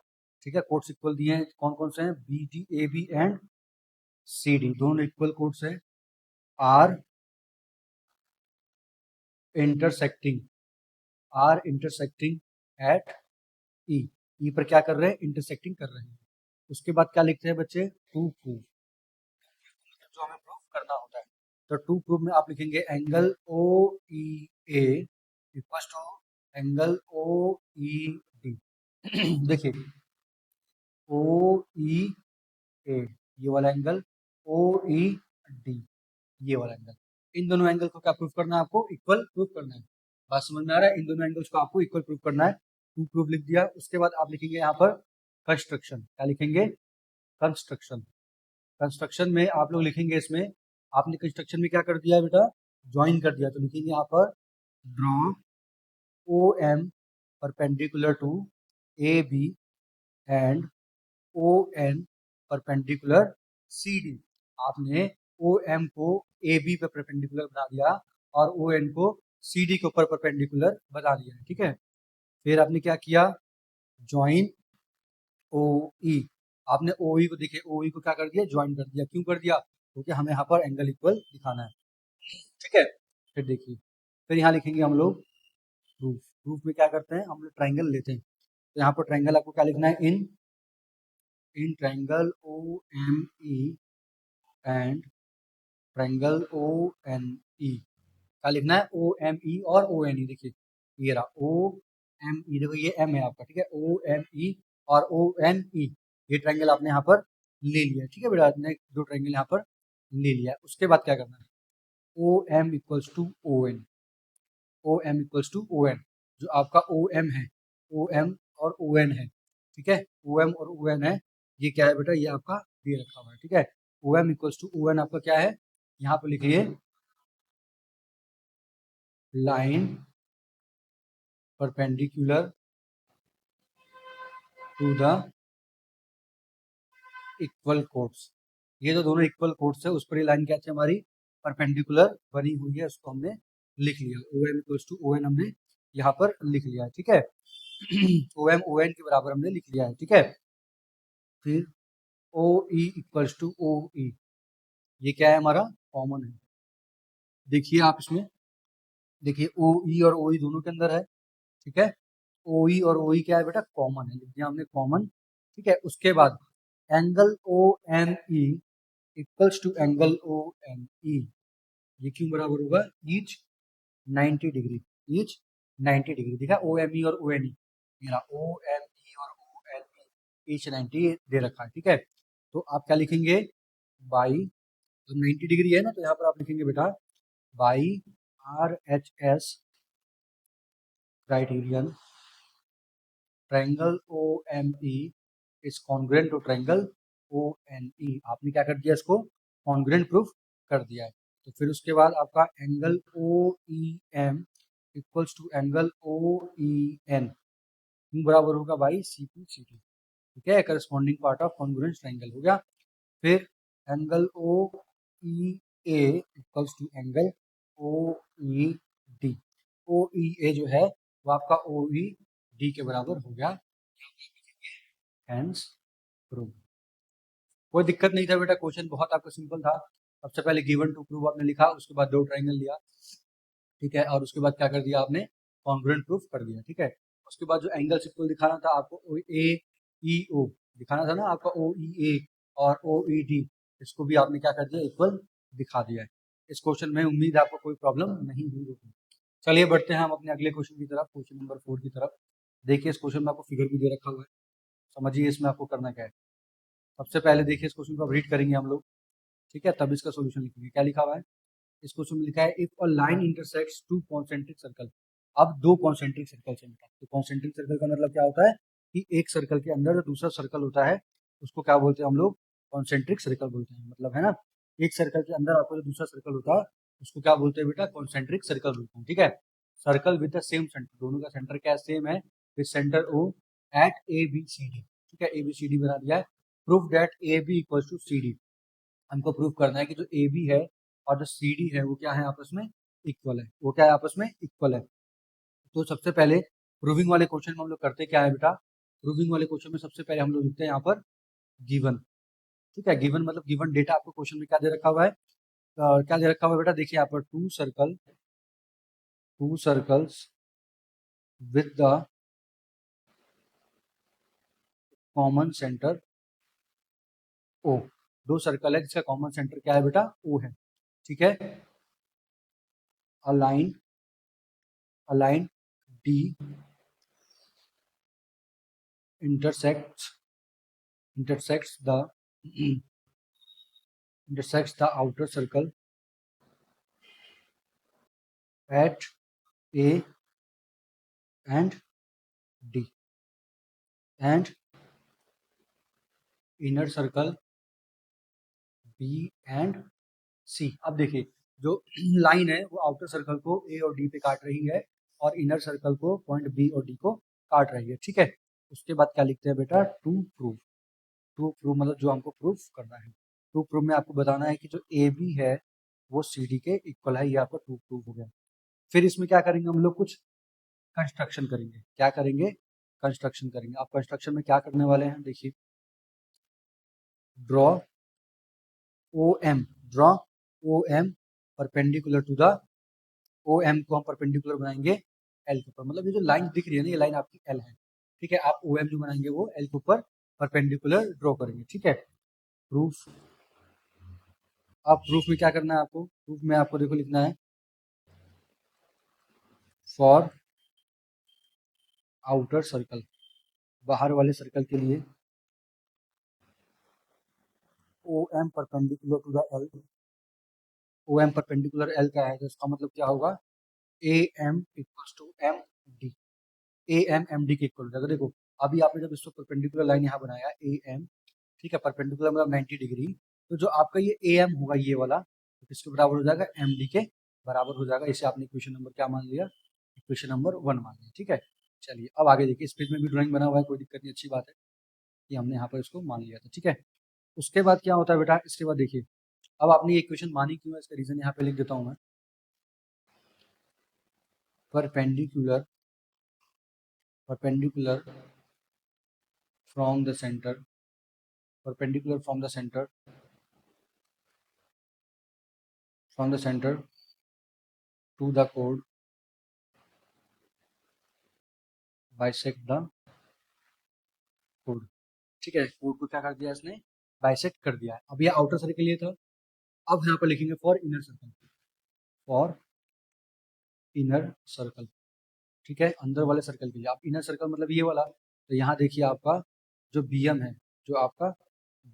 ठीक है। कोड्स इक्वल दिए हैं। कौन कौन से हैं? B D A B and C D, दोनों इक्वल कोड्स हैं। Are intersecting, are intersecting at E, E पर क्या कर रहे हैं? इंटरसेक्टिंग कर रहे हैं। उसके बाद क्या लिखते हैं बच्चे? टू प्रूव, जो हमें प्रूव करना होता है। तो टू प्रूव में आप लिखेंगे angle O E A equal to angle O E D. देखिए, ओ ई ए, ये वाला एंगल, ओ ई डी, ये वाला एंगल, इन दोनों एंगल को क्या प्रूफ करना है? आपको इक्वल प्रूफ करना है। बात समझ में आ रहा है? इन दोनों एंगल्स को आपको इक्वल प्रूफ करना है। टू प्रूफ लिख दिया। उसके बाद आप लिखेंगे यहाँ पर कंस्ट्रक्शन। क्या लिखेंगे? कंस्ट्रक्शन। कंस्ट्रक्शन में आप लोग लिखेंगे, इसमें आपने कंस्ट्रक्शन में क्या कर दिया बेटा? ज्वाइन कर दिया। तो लिखेंगे यहाँ पर draw O M perpendicular to A B and O N perpendicular C D. आपने ओ एम को ए बी पे परपेंडिकुलर बना दिया और ओ एन को सी डी के ऊपर परपेंडिकुलर बना दिया, ठीक है। फिर आपने क्या किया? ज्वाइन ओ ई, आपने ओ ई को, देखिए ओ ई को क्या कर दिया? ज्वाइन कर दिया। क्यों कर दिया? क्योंकि हमें यहाँ पर एंगल इक्वल दिखाना है, ठीक है। फिर देखिए, फिर यहाँ लिखेंगे हम लोग प्रूफ। प्रूफ में क्या करते हैं? हम लोग ट्राइंगल लेते हैं। तो यहाँ पर ट्राइंगल आपको क्या लिखना है? In in triangle O M E and triangle O N E, क्या लिखना है? ओ एम ई और ओ एन ई। देखिए, ये रहा ओ एम ई, देखो ये एम है आपका, ठीक है। ओ एम ई और ओ एन ई, ये ट्राइंगल आपने यहाँ पर ले लिया, ठीक है बेटा। आपने दो ट्राइंगल यहाँ पर ले लिया। उसके बाद क्या करना है? O M equals to O N, O M equals to O N, जो आपका ओ एम है, ओ एम और ओ एन है, ठीक है। ओ एम और ओ एन है, ये क्या है बेटा? ये आपका दे रखा हुआ है, ठीक है। O M equals to O N आपका क्या है? यहाँ पे लिखिए line perpendicular to the equal chords. ये जो दोनों इक्वल कोड्स है उस पर ये लाइन क्या थी हमारी, परपेंडिकुलर बनी हुई है, उसको हमने लिख लिया। O M equals to O N हमने यहाँ पर लिख लिया है, ठीक है। ओ एम ओ एन के बराबर हमने लिख लिया है, ठीक है। फिर ओ ई इक्वल्स टू ओ ई, ये क्या है हमारा, कॉमन है। देखिए आप इसमें, देखिए ओ ई और ओ ई दोनों के अंदर है, ठीक है। ओ ई और ओ ई क्या है बेटा, कॉमन है, लिख दिया हमने कॉमन, ठीक है। उसके बाद angle O M E equals to angle O M E, ये क्यों बराबर होगा, ईच 90 डिग्री, ईच 90 डिग्री। देखा ओ एम ई और ओ एन ई, मेरा ओ एम ई और ओ एन ई ईच 90 दे रखा है, ठीक है। तो आप क्या लिखेंगे, बाई, तो 90 डिग्री है ना, तो यहाँ पर आप लिखेंगे बेटा by R H S criterion triangle O M E is congruent to triangle O N E. आपने क्या कर दिया, इसको कॉन्ग्रुएंट प्रूफ कर दिया है। तो फिर उसके बाद आपका angle O E M equals to angle O E N बराबर होगा by C to C T, ठीक है। Corresponding part of congruent triangle हो गया। फिर angle O E A equals to angle O E D, O E A जो है वो आपका ओ ई डी के बराबर हो गया, हैंस प्रूव। कोई दिक्कत नहीं था बेटा, क्वेश्चन बहुत आपका सिंपल था। सबसे पहले गिवन टू प्रूव आपने लिखा, उसके बाद दो ट्रायंगल लिया, ठीक है, और उसके बाद क्या कर दिया आपने, कॉन्ग्रुएंट प्रूफ कर दिया, ठीक है। उसके बाद जो एंगल्स इक्वल दिखाना था आपको, ए ई ओ दिखाना था ना आपका, ओ ई ए और ओ ई डी, इसको भी आपने क्या कर दिया, इक्वल दिखा दिया है। इस क्वेश्चन में उम्मीद है आपको कोई प्रॉब्लम नहीं हुई होगी। चलिए बढ़ते हैं हम अपने अगले क्वेश्चन की तरफ, क्वेश्चन नंबर 4 की तरफ। देखिए इस क्वेश्चन में आपको फिगर भी दे रखा हुआ है, समझिए इसमें आपको करना क्या है। सबसे पहले देखिए इस क्वेश्चन को रीड करेंगे हम लोग, ठीक है, तब इसका सोल्यूशन लिखेंगे। क्या लिखा हुआ है इस क्वेश्चन में, लिखा है if a line intersects to concentric circle. अब दो कॉन्सेंट्रिक सर्कल से मिला, तो कॉन्सेंट्रिक सर्कल का मतलब क्या होता है कि एक सर्कल के अंदर जो दूसरा सर्कल होता है उसको क्या बोलते हैं हम लोग, कॉन्सेंट्रिक सर्कल बोलते हैं, मतलब है ना। एक सर्कल के अंदर आपको जो दूसरा सर्कल होता है उसको क्या बोलते हैं बेटा, कॉन्सेंट्रिक सर्कल बोलते हैं, ठीक है। Circle with the same centre, दोनों का सेंटर क्या सेम है, with centre O at A B C D, ठीक है, ए बी सी डी बना दिया है। Proof that A B equals to C D, हमको प्रूफ करना है कि जो ए बी है और जो सी डी है वो क्या है, आपस में इक्वल है, वो क्या है, आपस में इक्वल है। तो सबसे पहले प्रूविंग वाले क्वेश्चन में हम लोग करते क्या है बेटा, प्रूविंग वाले क्वेश्चन में सबसे पहले हम लोग लिखते हैं यहाँ पर गिवन, ठीक है। गिवन मतलब गिवन डेटा, आपको क्वेश्चन में क्या दे रखा हुआ है, क्या दे रखा हुआ है बेटा, देखिए यहाँ पर two circles with the common centre O, दो सर्कल है जिसका कॉमन सेंटर क्या है बेटा, ओ है, ठीक है। Align align D intersects intersects the intersects the outer circle at A and D and inner circle B and C। अब देखिए जो लाइन है वो आउटर सर्कल को ए और डी पे काट रही है और इनर सर्कल को पॉइंट बी और डी को काट रही है, ठीक है। उसके बाद क्या लिखते हैं बेटा, टू प्रूव। टू प्रूव मतलब जो हमको प्रूफ करना है, टू प्रूव में आपको बताना है कि जो ए बी है वो सी डी के इक्वल है, ये आपका टू प्रूव हो गया। फिर इसमें क्या करेंगे हम लोग, कुछ कंस्ट्रक्शन करेंगे। क्या करेंगे, कंस्ट्रक्शन करेंगे। आप कंस्ट्रक्शन में क्या करने वाले हैं, देखिए draw O M, draw O M perpendicular to the, O M को हम परपेंडिकुलर बनाएंगे एल के ऊपर, मतलब ये जो लाइन दिख रही है ना ये लाइन आपकी एल है, ठीक है। आप ओ एम जो बनाएंगे वो एल के ऊपर परपेंडिकुलर ड्रॉ करेंगे, ठीक है। प्रूफ, अब प्रूफ में क्या करना है आपको, प्रूफ में आपको देखो लिखना है फॉर आउटर सर्कल, बाहर वाले सर्कल के लिए O M perpendicular to the L, O M perpendicular L का है तो इसका मतलब क्या होगा, A M equals to M D, A M M D के इक्वल हो जाएगा। देखो अभी आपने जब इसको परपेंडिकुलर लाइन यहाँ बनाया ए एम, ठीक है, परपेंडिकुलर मतलब 90 डिग्री, तो जो आपका ये ए एम होगा ये वाला, किसके बराबर हो जाएगा, एम डी के बराबर हो जाएगा। इसे आपने इक्वेशन नंबर क्या मान लिया, इक्वेशन नंबर 1 मान लिया। ठीक है, चलिए अब आगे देखिए, इस पेज में भी ड्राइंग बना हुआ है, कोई दिक्कत नहीं, अच्छी बात है कि हमने यहाँ पर इसको मान लिया था। ठीक है, उसके बाद क्या होता है बेटा, इसके बाद देखिए, अब आपने ये इक्वेशन मानी क्यों है, इसका रीजन यहाँ पे लिख देता हूँ मैं। Perpendicular from the centre, perpendicular from the center to the chord bisect the chord। ठीक है, कोड को क्या कर दिया इसने, बाइसेक्ट कर दिया है। अब ये आउटर सर्कल के लिए था, अब यहाँ पर लिखेंगे for inner circle, for inner circle. ठीक है, अंदर वाले सर्कल के लिए। आप इनर सर्कल मतलब ये वाला, तो यहाँ देखिए आपका जो बीएम है, जो आपका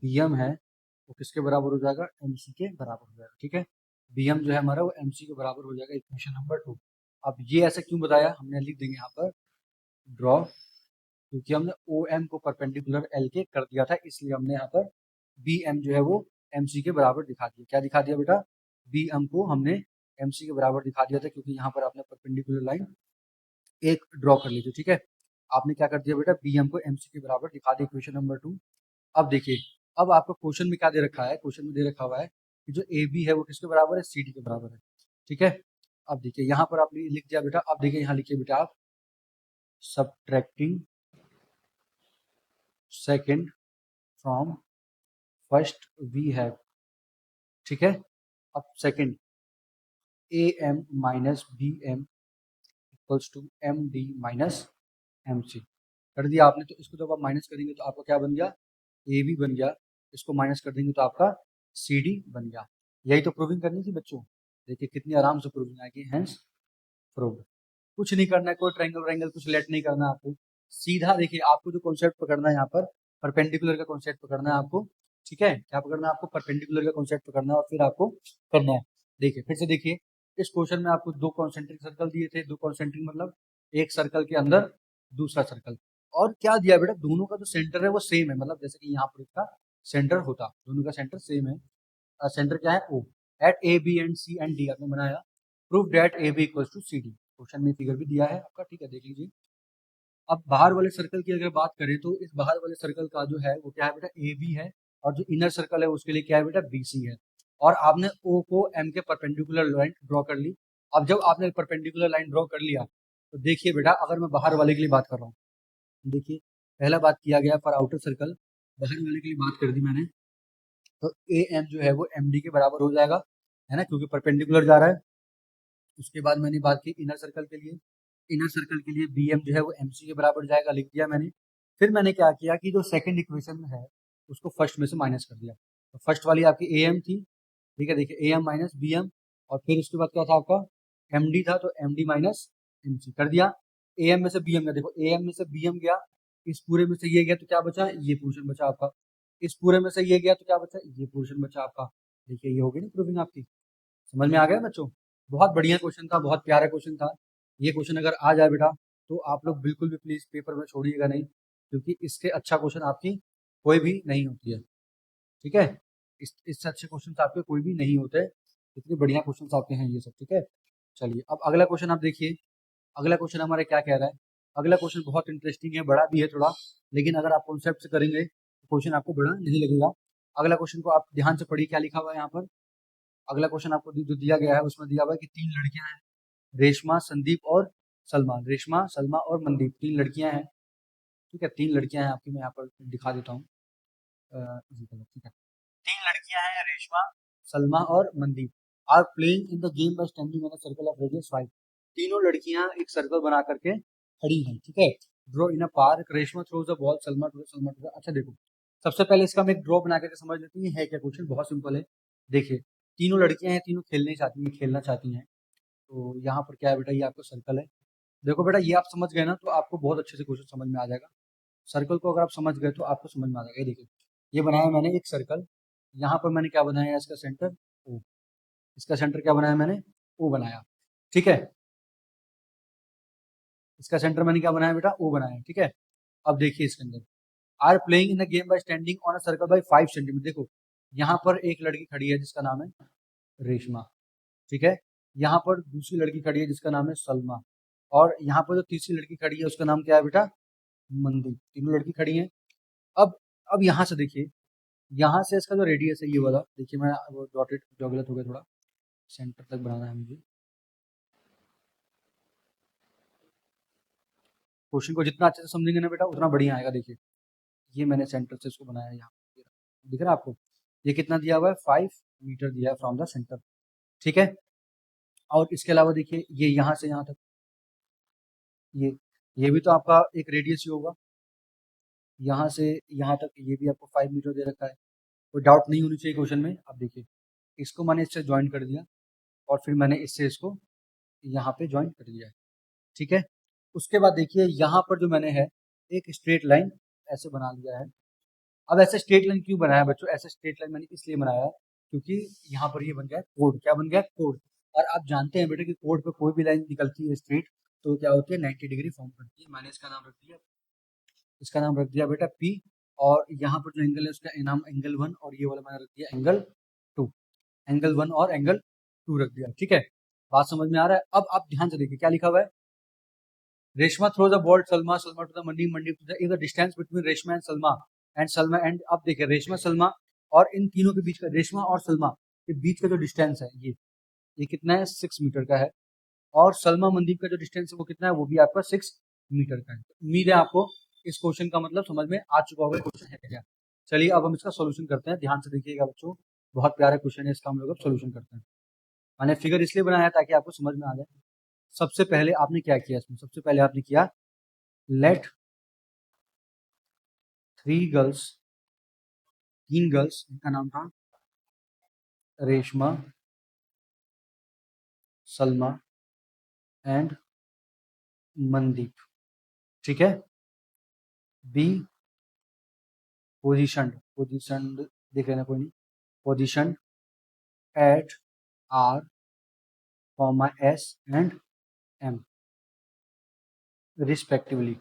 बीएम है वो किसके बराबर हो जाएगा, एमसी के बराबर हो जाएगा। ठीक है, बीएम जो है हमारा वो एमसी के बराबर हो जाएगा, इक्वेशन नंबर 2। अब ये ऐसे क्यों बताया, हमने लिख देंगे यहाँ पर ड्रॉ, क्योंकि हमने ओ एम को परपेंडिकुलर एल के कर दिया था, इसलिए हमने यहाँ पर बी एम जो है वो एम सी के बराबर दिखा दिया। क्या दिखा दिया बेटा, बी एम को हमने एम सी के बराबर दिखा दिया था, क्योंकि यहाँ पर आपने परपेंडिकुलर लाइन एक ड्रॉ कर ली थी। ठीक है, आपने क्या कर दिया बेटा, बी एम को एम सी के बराबर दिखा दिया, इक्वेशन नंबर 2। अब देखिए, अब आपको क्वेश्चन में क्या दे रखा है, क्वेश्चन में दे रखा हुआ है कि जो ए बी है वो किसके बराबर है, सी डी के बराबर है। ठीक है, अब देखिए यहाँ पर आपने लिख दिया बेटा, अब देखिए यहाँ लिखिए बेटा आप, subtracting second from first we have. ठीक है, अब second A M minus B M equals to M D minus M C कर दिया आपने। तो इसको जब आप माइनस करेंगे तो आपका क्या बन गया, ए बी बन गया, इसको माइनस कर देंगे तो आपका सी डी बन गया। यही तो प्रूविंग करनी थी बच्चों, देखिए कितनी आराम से प्रूविंग आएगी, हेंस प्रूव्ड। कुछ नहीं करना है, कोई ट्रायंगल व्रायंगल कुछ लेट नहीं करना है आपको, सीधा देखिए आपको जो कॉन्सेप्ट पकड़ना है यहाँ पर, परपेंडिकुलर का कॉन्सेप्ट पकड़ना है आपको। ठीक है, क्या पकड़ना है आपको, परपेंडिकुलर का कॉन्सेप्ट पकड़ना है और फिर आपको करना है। देखिए फिर से देखिए, इस क्वेश्चन में आपको दो कॉन्सेंट्रिक सर्कल दिए थे, दो कॉन्सेंट्रिक मतलब एक सर्कल के अंदर दूसरा सर्कल, और क्या दिया बेटा, दोनों का जो सेंटर है वो सेम है, मतलब जैसे कि यहाँ पर इसका सेंटर होता, दोनों का सेंटर सेम है। सेंटर क्या है, O, at A B and C and D आपने बनाया, prove that A B equals to C D, question में फिगर भी दिया है आपका। ठीक है, देख लीजिए। अब बाहर वाले सर्कल की अगर बात करें तो इस बाहर वाले सर्कल का जो है वो क्या है बेटा, ए बी है, और जो इनर सर्कल है उसके लिए क्या है बेटा, बी सी है। और आपने ओ को एम के परपेंडिकुलर लाइन ड्रॉ कर ली। अब जब आपने परपेंडिकुलर लाइन ड्रॉ कर लिया तो देखिए बेटा, अगर मैं बाहर वाले के लिए बात कर रहा हूँ, देखिए पहला बात किया गया फॉर आउटर सर्कल, बाहर वाले के लिए बात कर दी मैंने, तो ए एम जो है वो एम डी के बराबर हो जाएगा, है ना, क्योंकि परपेंडिकुलर जा रहा है। उसके बाद मैंने बात की इनर सर्कल के लिए, इनर सर्कल के लिए बी एम जो है वो एम सी के बराबर जाएगा, लिख दिया मैंने। फिर मैंने क्या किया कि जो सेकंड इक्वेशन है उसको फर्स्ट में से माइनस कर दिया, तो फर्स्ट वाली आपकी ए एम थी। ठीक है, देखिए A M minus B M, और फिर उसके बाद क्या था आपका, एम डी था, तो M D minus M C कर दिया। ए एम में से बी एम गया, देखो ए एम में से बी एम गया, इस पूरे में से ये गया तो क्या बचा, ये पोर्शन बचा आपका, इस पूरे में से ये गया तो क्या बचा, ये पोर्शन बचा आपका। देखिए ये हो गई ना प्रूविंग आपकी, समझ में आ गया बच्चों। बहुत बढ़िया क्वेश्चन था, बहुत प्यारा क्वेश्चन था। ये क्वेश्चन अगर आ जाए बेटा तो आप लोग बिल्कुल भी प्लीज पेपर में छोड़िएगा नहीं, क्योंकि इसके अच्छा क्वेश्चन आपकी कोई भी नहीं होती है। ठीक है, इससे अच्छे क्वेश्चन आपके कोई भी नहीं होते, इतने बढ़िया क्वेश्चन आपके हैं ये सब। ठीक है, चलिए अब अगला क्वेश्चन आप देखिए, अगला क्वेश्चन हमारे क्या कह रहा है। अगला क्वेश्चन बहुत इंटरेस्टिंग है, बड़ा भी है थोड़ा, लेकिन अगर आप कॉन्सेप्ट से करेंगे तो क्वेश्चन आपको बड़ा नहीं लगेगा। अगला क्वेश्चन को आप ध्यान से पढ़िए, क्या लिखा हुआ है यहाँ पर। अगला क्वेश्चन आपको जो दिया गया है उसमें दिया हुआ है कि तीन लड़कियां हैं, रेशमा, संदीप और सलमा, रेशमा, सलमा और मनदीप, तीन लड़कियां हैं। ठीक है, तीन लड़कियां हैं आपकी, मैं यहाँ पर दिखा देता हूँ। ठीक है, तीन लड़कियां हैं, रेशमा, सलमा और Mandeep, are playing in the game by standing in a circle of radius 5। तीनों लड़कियां एक सर्कल बना करके खड़ी हैं। ठीक है, draw in a park, Reshma throws a ball, Salma to Salma to. अच्छा देखो, सबसे पहले इसका हम एक ड्रॉ बना करके समझ लेते हैं है क्या क्वेश्चन, बहुत सिंपल है। देखिए तीनों लड़कियां हैं, तीनों खेलने चाहती हैं, खेलना चाहती हैं, तो यहाँ पर क्या है बेटा, ये आपका सर्कल है। देखो बेटा, ये आप समझ गए ना तो आपको बहुत अच्छे से क्वेश्चन समझ में आ जाएगा। सर्कल को अगर आप समझ गए तो आपको समझ में आ जाएगा। ये देखिए, ये बनाया मैंने एक सर्कल, यहाँ पर मैंने क्या बनाया, इसका सेंटर ओ, इसका सेंटर क्या बनाया मैंने, ओ बनाया। ठीक है, इसका सेंटर मैंने क्या बनाया बेटा, ओ बनाया। ठीक है, अब देखिए इसके अंदर, are playing in the game by standing on a circle by 5 centimetre. देखो यहाँ पर एक लड़की खड़ी है जिसका नाम है रेशमा, ठीक है। यहाँ पर दूसरी लड़की खड़ी है जिसका नाम है सलमा, और यहाँ पर जो तीसरी लड़की खड़ी है उसका नाम क्या है बेटा, मंदी। तीनों लड़की खड़ी हैं। अब अब यहाँ से देखिए, यहाँ से इसका जो रेडियस है ये वाला, देखिए मैं वो डॉटेड जो गलत हो गया थोड़ा, सेंटर तक बनाना है मुझे। क्वेश्चन को जितना अच्छे से समझेंगे ना बेटा उतना बढ़िया आएगा। देखिए ये मैंने सेंटर से इसको बनाया है, यहाँ दिख रहा है आपको, ये कितना दिया हुआ है, 5 मीटर दिया है फ्रॉम द सेंटर, ठीक है। और इसके अलावा देखिए ये यहाँ से यहाँ तक, ये भी तो आपका एक रेडियस ही होगा, यहाँ से यहाँ तक ये भी आपको 5 मीटर दे रखा है। कोई डाउट नहीं होनी चाहिए क्वेश्चन में। अब देखिए इसको मैंने इससे ज्वाइन कर दिया, और फिर मैंने इससे इसको यहाँ पे ज्वाइन कर दिया है, ठीक है। उसके बाद देखिए यहाँ पर जो मैंने है एक स्ट्रेट लाइन ऐसे बना लिया है। अब ऐसे स्ट्रेट लाइन क्यों बनाया बच्चों, ऐसे स्ट्रेट लाइन मैंने इसलिए बनाया है क्योंकि यहाँ पर ये बन गया कोड। क्या बन गया, कोड। और आप जानते हैं बेटा कि कोड पे कोई भी लाइन निकलती है स्ट्रेट तो क्या होती है, 90 डिग्री फॉर्म करती है। मैंने इसका नाम रख दिया, बेटा पी, और यहाँ पर जो एंगल है उसका नाम एंगल 1, और ये वाला मैंने रख दिया एंगल 2। एंगल 1 और एंगल 2 रख दिया, ठीक है। बात समझ में आ रहा है। अब आप ध्यान से देखिए क्या लिखा हुआ है, Reshma throws a ball Salma, Salma to the मंडी, मंडी to the, is the distance between Reshma and Salma, and Salma and, अब देखिए रेशमा सलमा और इन तीनों के बीच का, रेशमा और सलमा के बीच का जो डिस्टेंस है ये कितना है, 6 मीटर का है। और सलमा मनदीप का जो डिस्टेंस है वो कितना है, वो भी आपका 6 मीटर का है। उम्मीद है आपको इस क्वेश्चन का मतलब समझ में आ चुका होगा क्वेश्चन है क्या। चलिए अब हम इसका सोल्यूशन करते हैं, ध्यान से देखिएगा बच्चों, बहुत प्यारा क्वेश्चन है, इसका हम लोग अब सोल्यूशन करते हैं। मैंने फिगर इसलिए बनाया है ताकि आपको समझ में आ जाए। सबसे पहले आपने क्या किया इसमें, सबसे पहले आपने किया लेट 3 गर्ल्स, 3 गर्ल्स, इनका नाम था रेशमा, सलमा एंड मनदीप, ठीक है। बी पोजिशनड देख लेना कोई नहीं, position at R comma S and M respectively,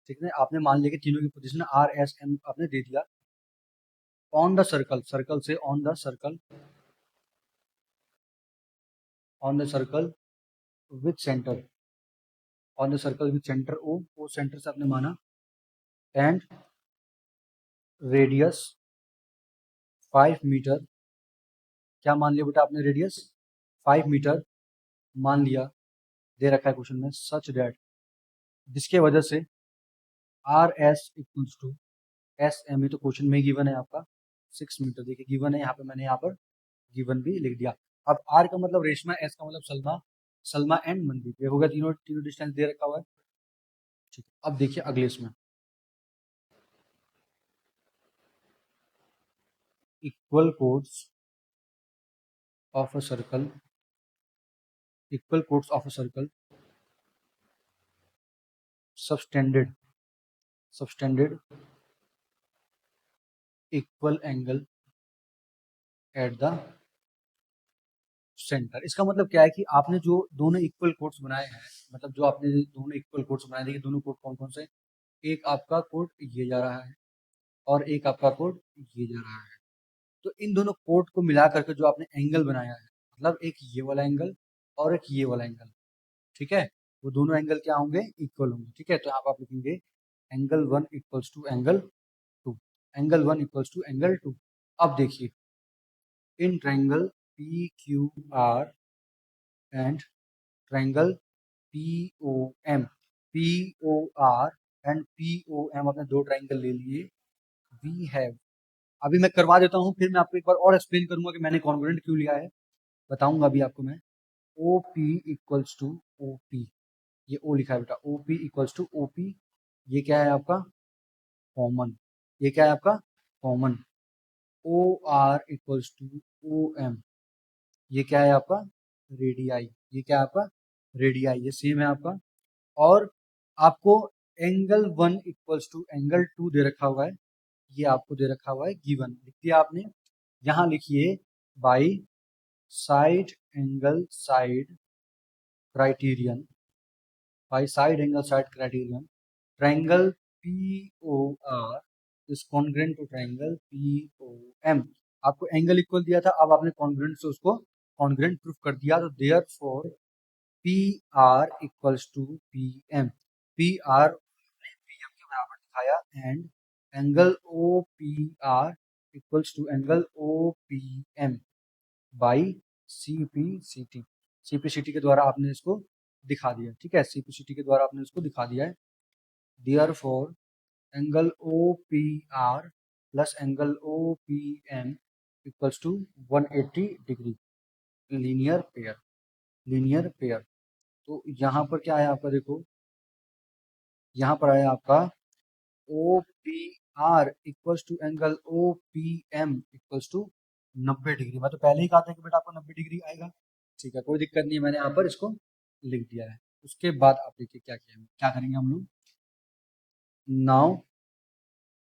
ठीक है। आपने मान लिया कि तीनों की पोजीशन आर एस एम आपने दे दिया। ऑन द सर्कल, सर्कल से on the circle, on the circle with centre, on the circle with centre O centre से आपने माना, एंड रेडियस 5 मीटर, क्या मान लिया बेटा आपने, रेडियस 5 मीटर मान लिया, दे रखा है क्वेश्चन में, सच दैट, जिसके वजह से R S equals to S M, ये तो क्वेश्चन में गिवन है आपका 6 मीटर, देखिए गिवन है यहाँ पे, मैंने यहाँ पर गिवन भी लिख दिया। अब आर का मतलब रेशमा, एस का मतलब सलमा, सलमा एंड मनदीप, ये हो गया, तीनों तीनों डिस्टेंस दे रखा हुआ है, ठीक है। अब देखिए अगले इसमें, equal codes of a circle, equal codes of a circle subtended, subtended equal angle at the centre. इसका मतलब क्या है कि आपने जो दोनों इक्वल कोड्स बनाए हैं, मतलब जो आपने दोनों इक्वल कोड्स बनाए, देखिए दोनों कोड कौन कौन से, एक आपका कोड ये जा रहा है और एक आपका कोड ये जा रहा है। तो इन दोनों कोड को मिला करके जो आपने एंगल बनाया है, मतलब एक ये वाला एंगल और एक ये वाला एंगल, ठीक है, वो दोनों एंगल क्या होंगे, इक्वल होंगे, ठीक है। तो यहाँ पर आप लिखेंगे angle 1 equals to angle 2, angle 1 equals to angle 2। अब देखिए in triangle P Q R and triangle P O M, P O R and P O M, अपने दो ट्रायंगल ले लिए। वी हैव, अभी मैं करवा देता हूँ, फिर मैं आपको एक बार और एक्सप्लेन करूंगा कि मैंने कॉन्ग्रुएंट क्यों लिया है, बताऊंगा अभी आपको मैं। O P equals to O P, ये ओ लिखा है बेटा, O P equals to O P, ये क्या है आपका कॉमन, ये क्या है आपका common. O R equals to O M, ये क्या है आपका रेडियाई, ये क्या है आपका रेडियाई, ये सेम है आपका। और आपको एंगल 1 इक्वल्स टू एंगल 2 दे रखा हुआ है, ये आपको दे रखा हुआ है गिवन, लिख दिया आपने। यहाँ लिखिए by side angle side criterion, by side angle side criterion, triangle P O R is congruent to triangle P O M. आपको एंगल इक्वल दिया था, अब आपने कॉन्ग्रुएंट से उसको कॉन्ग्रुएंट प्रूफ कर दिया, तो therefore P R equals to P M, P R ने पी एम के बराबर दिखाया, and angle O P R equals to angle O P M by C P C T, C P C T के द्वारा आपने इसको दिखा दिया। ठीक है, सी पी सी टी के द्वारा आपने इसको दिखा दिया है। Therefore angle O P R plus angle O P M equals to 180 degree, linear pair, linear pair. तो यहाँ पर क्या है आपका, देखो यहाँ पर आया आपका O P R equals to angle O P M equals to 90 degree. मैं तो पहले ही कहा था कि बेटा आपको 90 डिग्री आएगा। ठीक है, कोई दिक्कत नहीं है, मैंने यहाँ पर इसको लिख दिया है। उसके बाद आप देखिए क्या किया, क्या करेंगे हम लोग। Now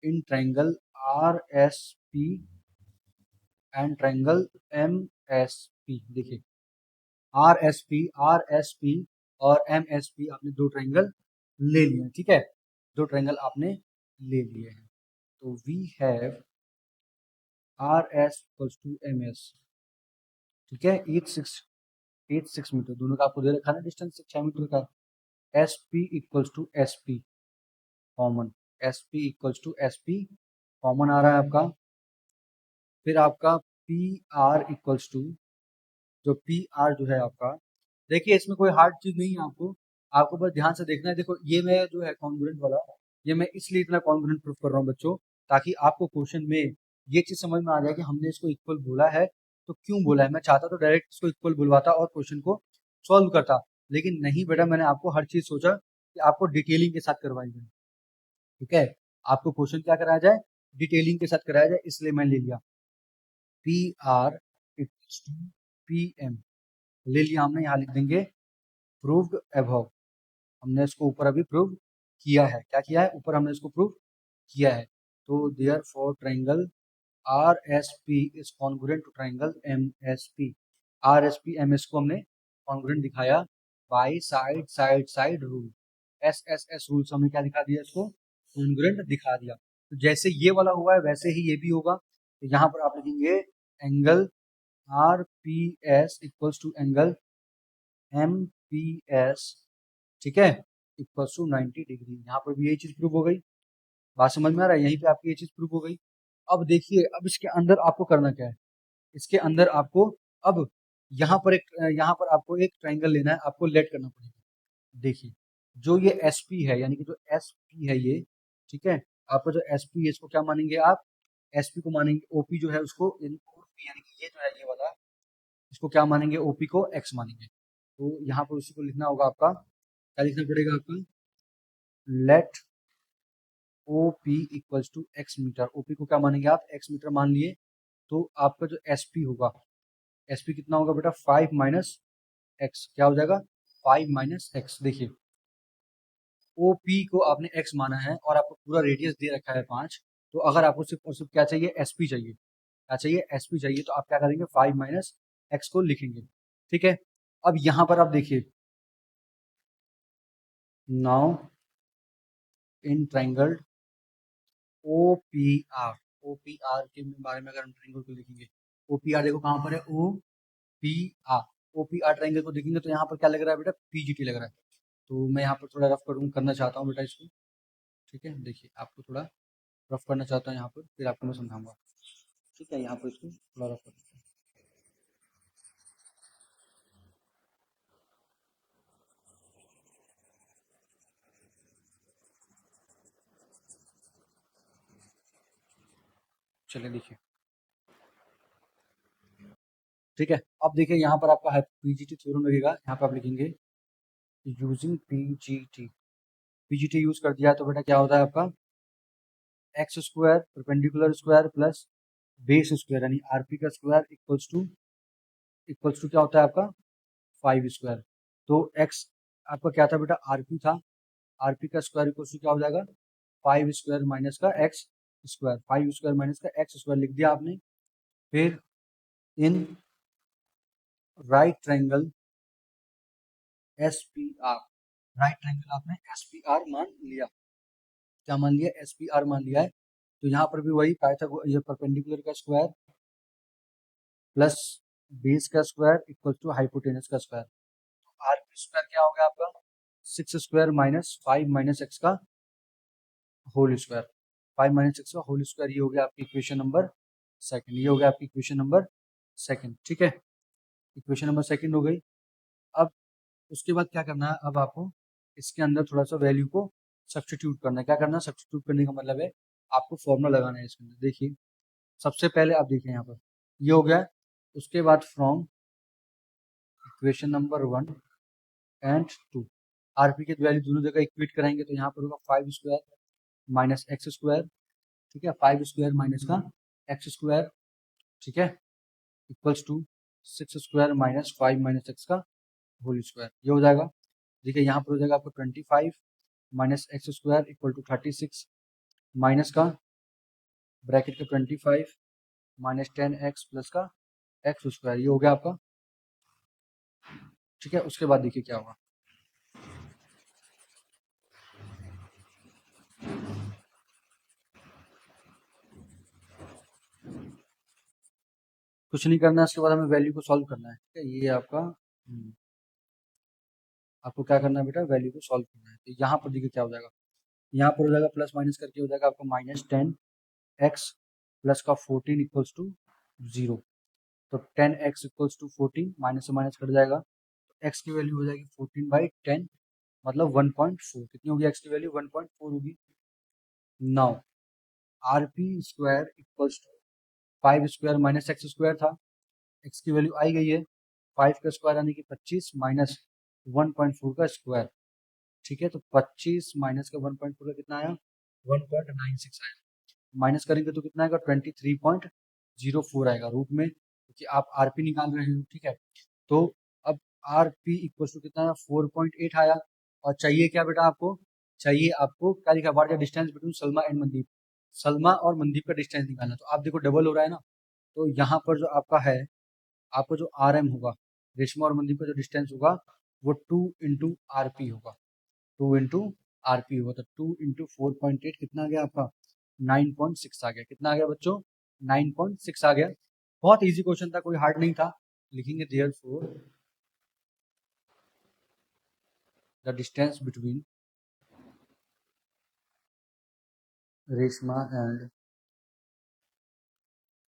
in triangle R S P and triangle M S P, देखिए आर एस पी और एम एस पी आपने दो ट्रायंगल ले लिए हैं। ठीक है, दो ट्रायंगल आपने ले लिए हैं। तो we have R S equals to M S. ठीक है, 8 6 मीटर, दोनों का आपको दे रखा है ना डिस्टेंस 6 मीटर का। S P equals to S P common, S P equals to S P common आ रहा है आपका। फिर आपका पी आर इक्वल्स टू, जो पी आर जो है आपका, देखिए इसमें कोई हार्ड चीज नहीं है, आपको आपको बस ध्यान से देखना है। देखो ये मैं जो है कॉन्ग्रुएंट वाला, ये मैं इसलिए इतना कॉन्ग्रुएंट प्रूफ कर रहा हूँ बच्चों, ताकि आपको क्वेश्चन में ये चीज समझ में आ जाए कि हमने इसको इक्वल बोला है तो क्यों बोला है। मैं चाहता तो डायरेक्ट इसको इक्वल बुलवाता और क्वेश्चन को सॉल्व करता, लेकिन नहीं बेटा, मैंने आपको हर चीज सोचा कि आपको डिटेलिंग के साथ करवाई जाए। ठीक है, आपको क्वेश्चन क्या कराया जाए, डिटेलिंग के साथ कराया जाए, इसलिए मैं ले लिया P R equals to P M, ले लिया हमने, यहाँ लिख देंगे प्रूव्ड अबव। हमने इसको ऊपर अभी प्रूव किया है, क्या किया है, ऊपर हमने इसको प्रूव किया है। तो therefore triangle R S P is congruent to triangle M S P, R S P M S को हमने कॉन्ग्रुएंट दिखाया by side side side rule, S S S rule से हमने क्या दिखा दिया, इसको कॉन्ग्रुएंट दिखा दिया। तो जैसे ये वाला हुआ है वैसे ही ये भी होगा। तो यहाँ पर आप लिखेंगे angle R P S equals to angle M P S, ठीक है, इक्वल्स टू 90 डिग्री। यहाँ पर भी यही चीज प्रूव हो गई, बात समझ में आ रहा है, यहीं पे आपकी ये चीज प्रूव हो गई। अब देखिए, अब इसके अंदर आपको करना क्या है, इसके अंदर आपको अब यहाँ पर आपको एक ट्रायंगल लेना है, आपको लेट करना पड़ेगा। देखिए जो ये एस पी है, यानी कि जो एस पी है ये, ठीक है, आपका जो एस पी है इसको क्या मानेंगे आप, एस पी को मानेंगे, ओपी जो है उसको ओपी यानी कि ये जो है ये वाला, इसको क्या मानेंगे, ओपी को एक्स मानेंगे। तो यहाँ पर उसी को लिखना होगा आपका, क्या लिखना पड़ेगा आपका, let O P equals to X metre. OP को क्या मानेंगे आप, एक्स मीटर मान लिए। तो आपका जो एस पी होगा, एस पी कितना होगा बेटा, 5 माइनस एक्स, क्या हो जाएगा 5 माइनस एक्स। देखिए ओ पी को आपने एक्स माना है और आपको पूरा रेडियस दे रखा है 5, तो अगर आपको सिर्फ और सिर्फ क्या चाहिए, एस पी चाहिए, क्या चाहिए, एस पी चाहिए, तो आप क्या करेंगे 5 माइनस एक्स को लिखेंगे। ठीक है, अब यहाँ पर आप देखिए, now in triangle O P R, O P R के बारे में अगर हम ट्राइंगल को लिखेंगे, ओ पी आर देखो कहाँ पर है, O P R, O P R triangle को देखेंगे तो यहाँ पर क्या लग रहा है बेटा, पीजीटी लग रहा है। तो मैं यहाँ पर थोड़ा रफ करना चाहता हूँ बेटा इसको। ठीक है, देखिए आपको थोड़ा रफ करना चाहता हूँ यहाँ पर, फिर आपको मैं समझाऊंगा। ठीक है, यहाँ पर इसको थोड़ा रफ कर, चलिए देखिए। ठीक है, अब देखिए यहाँ पर आपका है पीजीटी थ्योरम लगेगा, यहाँ पर आप लिखेंगे यूजिंग पीजीटी, पीजीटी यूज कर दिया तो बेटा क्या होता है आपका, x square perpendicular square plus base square, यानी आरपी का स्क्वायर इक्वल्स टू क्या होता है आपका 5 स्क्वायर। तो एक्स आपका क्या था बेटा, आरपी था, आरपी का स्क्वायर इक्वल्स टू क्या हो जाएगा 5 स्क्वायर माइनस का एक्स स्क्वायर, 5 स्क्वायर माइनस का एक्स स्क्वायर लिख दिया आपने। फिर in right triangle S P are, right triangle आपने एस पी आर मान लिया, क्या मान लिया, एस पी आर मान लिया है। तो यहाँ पर भी वही पाइथागोरस, ये परपेंडिकुलर का स्क्वायर प्लस बेस का स्क्वायर इक्वल टू हाइपोटेनस का स्क्वायर। आर पी स्क्वायर क्या हो गया आपका 6 स्क्वायर माइनस 5 माइनस एक्स का होल स्क्वायर। 5 माइनस एक्स का होल स्क्वायर, ये हो गया आपकी इक्वेशन नंबर सेकंड। ये हो गया आपकी इक्वेशन नंबर सेकंड, ठीक है। इक्वेशन नंबर सेकंड हो गई। अब उसके बाद क्या करना है, अब आपको इसके अंदर थोड़ा सा वैल्यू को सब्स्टिट्यूट करना है। क्या करना है, सब्स्टिट्यूट करने का मतलब है आपको फॉर्मूला लगाना है इसके अंदर। देखिए सबसे पहले आप देखिए यहाँ पर ये हो गया। उसके बाद from equation number 1 and 2 RP की वैल्यू दोनों जगह इक्वेट कराएंगे तो यहाँ पर होगा 5 स्क्वायर माइनस एक्स स्क्वायर, ठीक है। 5 स्क्वायर माइनस का एक्स स्क्वायर, ठीक है, equals to 6 square minus 5 minus x का होल स्क्वायर। ये हो जाएगा। देखिए यहाँ पर हो जाएगा आपको 25 minus X square equal to 36 minus का ब्रैकेट का 25 माइनस 10x प्लस का एक्स स्क्वायर। ये हो गया आपका, ठीक है। उसके बाद देखिए क्या होगा, कुछ नहीं करना है। इसके बाद हमें वैल्यू को सॉल्व करना है, ठीक है। ये आपका आपको क्या करना है बेटा, वैल्यू को सॉल्व करना है। तो यहाँ पर देखिए क्या हो जाएगा, यहाँ पर हो जाएगा प्लस माइनस करके हो जाएगा आपका माइनस 10x प्लस का 14 इक्वल्स टू 0। तो 10x इक्वल्स टू 14 माइनस से माइनस कट जाएगा तो x की वैल्यू हो जाएगी 14/10 मतलब 1.4। कितनी होगी x की वैल्यू 1.4 होगी। Now R P square equals to 5 square minus X square था, x की वैल्यू आई गई है 5 का स्क्वायर यानी कि 25 माइनस 1.4 का स्क्वायर, ठीक है। तो 25 माइनस का 1.4 का कितना आया 1.96 आया। माइनस करेंगे तो कितना आएगा 23.04 आएगा रूट में, क्योंकि आप आरपी निकाल रहे हो, ठीक है। तो अब आरपी इक्वल टू कितना आया 4.8 आया। और चाहिए क्या बेटा आपको, चाहिए आपको क्या लिखा, what the distance between Salma and Mandeep. Salma और मनदीप का डिस्टेंस निकालना। तो आप देखो डबल हो रहा है ना, तो यहाँ पर जो आपका है, आपको जो आर एम होगा, रेशमा और मनदीप का जो डिस्टेंस होगा वो 2 × RP होगा। 2 × RP होगा। तो 2 × 4.8 कितना आ गया आपका 9.6 आ गया। कितना आ गया बच्चों 9.6 आ गया। बहुत इजी क्वेश्चन था, कोई हार्ड नहीं था। लिखेंगे therefore the distance between Reshma and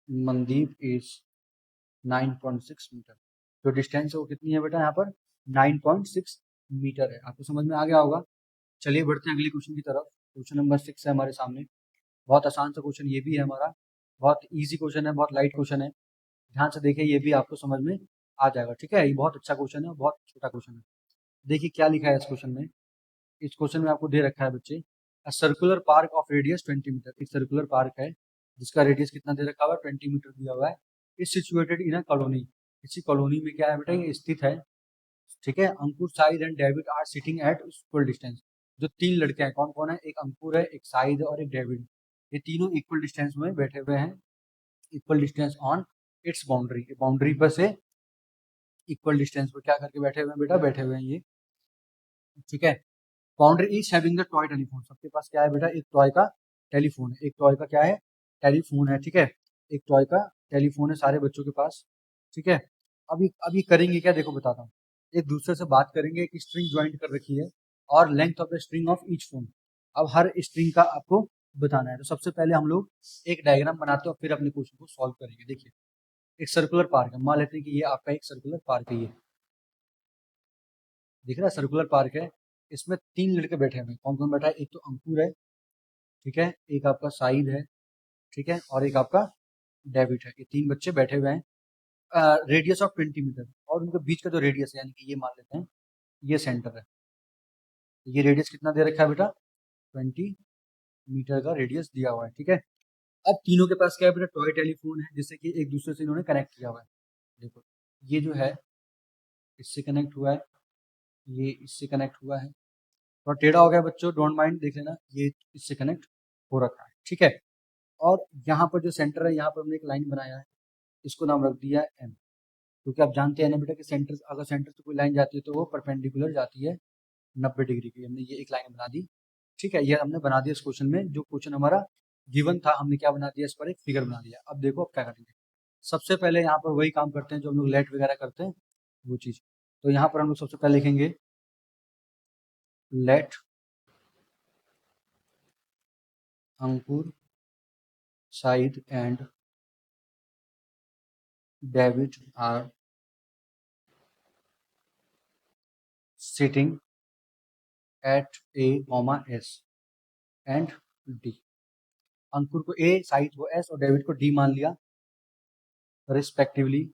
Mandeep is 9.6 metre. जो डिस्टेंस है वो कितनी है बेटा यहाँ पर 9.6 मीटर है। आपको समझ में आ गया होगा। चलिए बढ़ते हैं अगले क्वेश्चन की तरफ। क्वेश्चन नंबर 6 है हमारे सामने। बहुत आसान सा क्वेश्चन ये भी है हमारा, बहुत इजी क्वेश्चन है, बहुत लाइट क्वेश्चन है। ध्यान से देखिए, ये भी आपको समझ में आ जाएगा, ठीक है। ये बहुत अच्छा क्वेश्चन है, बहुत छोटा क्वेश्चन है। देखिए क्या लिखा है इस क्वेश्चन में। इस क्वेश्चन में आपको दे रखा है बच्चे, a circular park of radius 20 metre. एक सर्कुलर पार्क है जिसका रेडियस कितना दे रखा हुआ है 20 मीटर दिया हुआ है। Is situated in a colony. इसी कॉलोनी में क्या है बेटा, ये स्थित है, ठीक है। Ankur, Syed and David are sitting at equal distance. जो तीन लड़के हैं, कौन कौन है, एक अंकुर है, एक साहिद है और एक डेविड। ये तीनों इक्वल डिस्टेंस में बैठे हुए हैं, equal distance on it's boundary. Boundary पर से इक्वल डिस्टेंस पर क्या करके बैठे हुए हैं बेटा, बैठे हुए हैं ये, ठीक है। Boundary is having the toy telephone. सबके पास क्या है बेटा, एक टॉय का टेलीफोन है। एक टॉय का क्या है, टेलीफोन है, ठीक है। एक टॉय का टेलीफोन है सारे बच्चों के पास, ठीक है। अभी करेंगे क्या, देखो बताता हूँ। एक दूसरे से बात करेंगे, एक स्ट्रिंग ज्वाइंट कर रखी है और length of the string of each phone. अब हर स्ट्रिंग का आपको बताना है। तो सबसे पहले हम लोग एक डायग्राम बनाते हैं और फिर अपने क्वेश्चन को सॉल्व करेंगे। देखिए एक सर्कुलर पार्क है, मान लेते हैं कि ये आपका एक सर्कुलर पार्क है। ये दिख रहा है सर्कुलर पार्क है। इसमें तीन लड़के बैठे हुए हैं। कौन कौन बैठा है, एक तो अंकुर है, ठीक है, एक आपका साइद है, ठीक है, और एक आपका डेविड है। ये तीन बच्चे बैठे हुए हैं रेडियस ऑफ 20 मीटर। और उनके बीच का जो रेडियस है, यानी कि ये मान लेते हैं ये सेंटर है। ये रेडियस कितना दे रखा है बेटा 20 मीटर का रेडियस दिया हुआ है, ठीक है। अब तीनों के पास क्या है बेटा, टॉय टेलीफोन है, जिससे कि एक दूसरे से इन्होंने कनेक्ट किया हुआ है। देखो ये जो है इससे कनेक्ट हुआ है, ये इससे कनेक्ट हुआ है। थोड़ा टेढ़ा हो गया बच्चों, डोंट माइंड, देख लेना। ये इससे कनेक्ट हो रखा है, ठीक है। और यहाँ पर जो सेंटर है, यहाँ पर हमने एक लाइन बनाया है, इसको नाम रख दिया है एम। क्योंकि आप जानते हैं ना बेटा कि सेंटर, अगर सेंटर से कोई लाइन जाती है तो वो परपेंडिकुलर जाती है 90 डिग्री की। हमने ये एक लाइन बना दी, ठीक है। ये हमने बना दिया इस क्वेश्चन में। जो क्वेश्चन हमारा गिवन था, हमने क्या बना दिया, इस पर एक फिगर बना दिया। अब देखो अब क्या करेंगे। सबसे पहले यहाँ पर वही काम करते हैं जो हम लोग लेट वगैरह करते हैं, वो चीज़। तो यहाँ पर हम लोग सबसे पहले लिखेंगे let Ankur, Syed and David are sitting at A comma S and D. Ankur को ए, साइद को एस और डेविड को डी मान लिया, respectively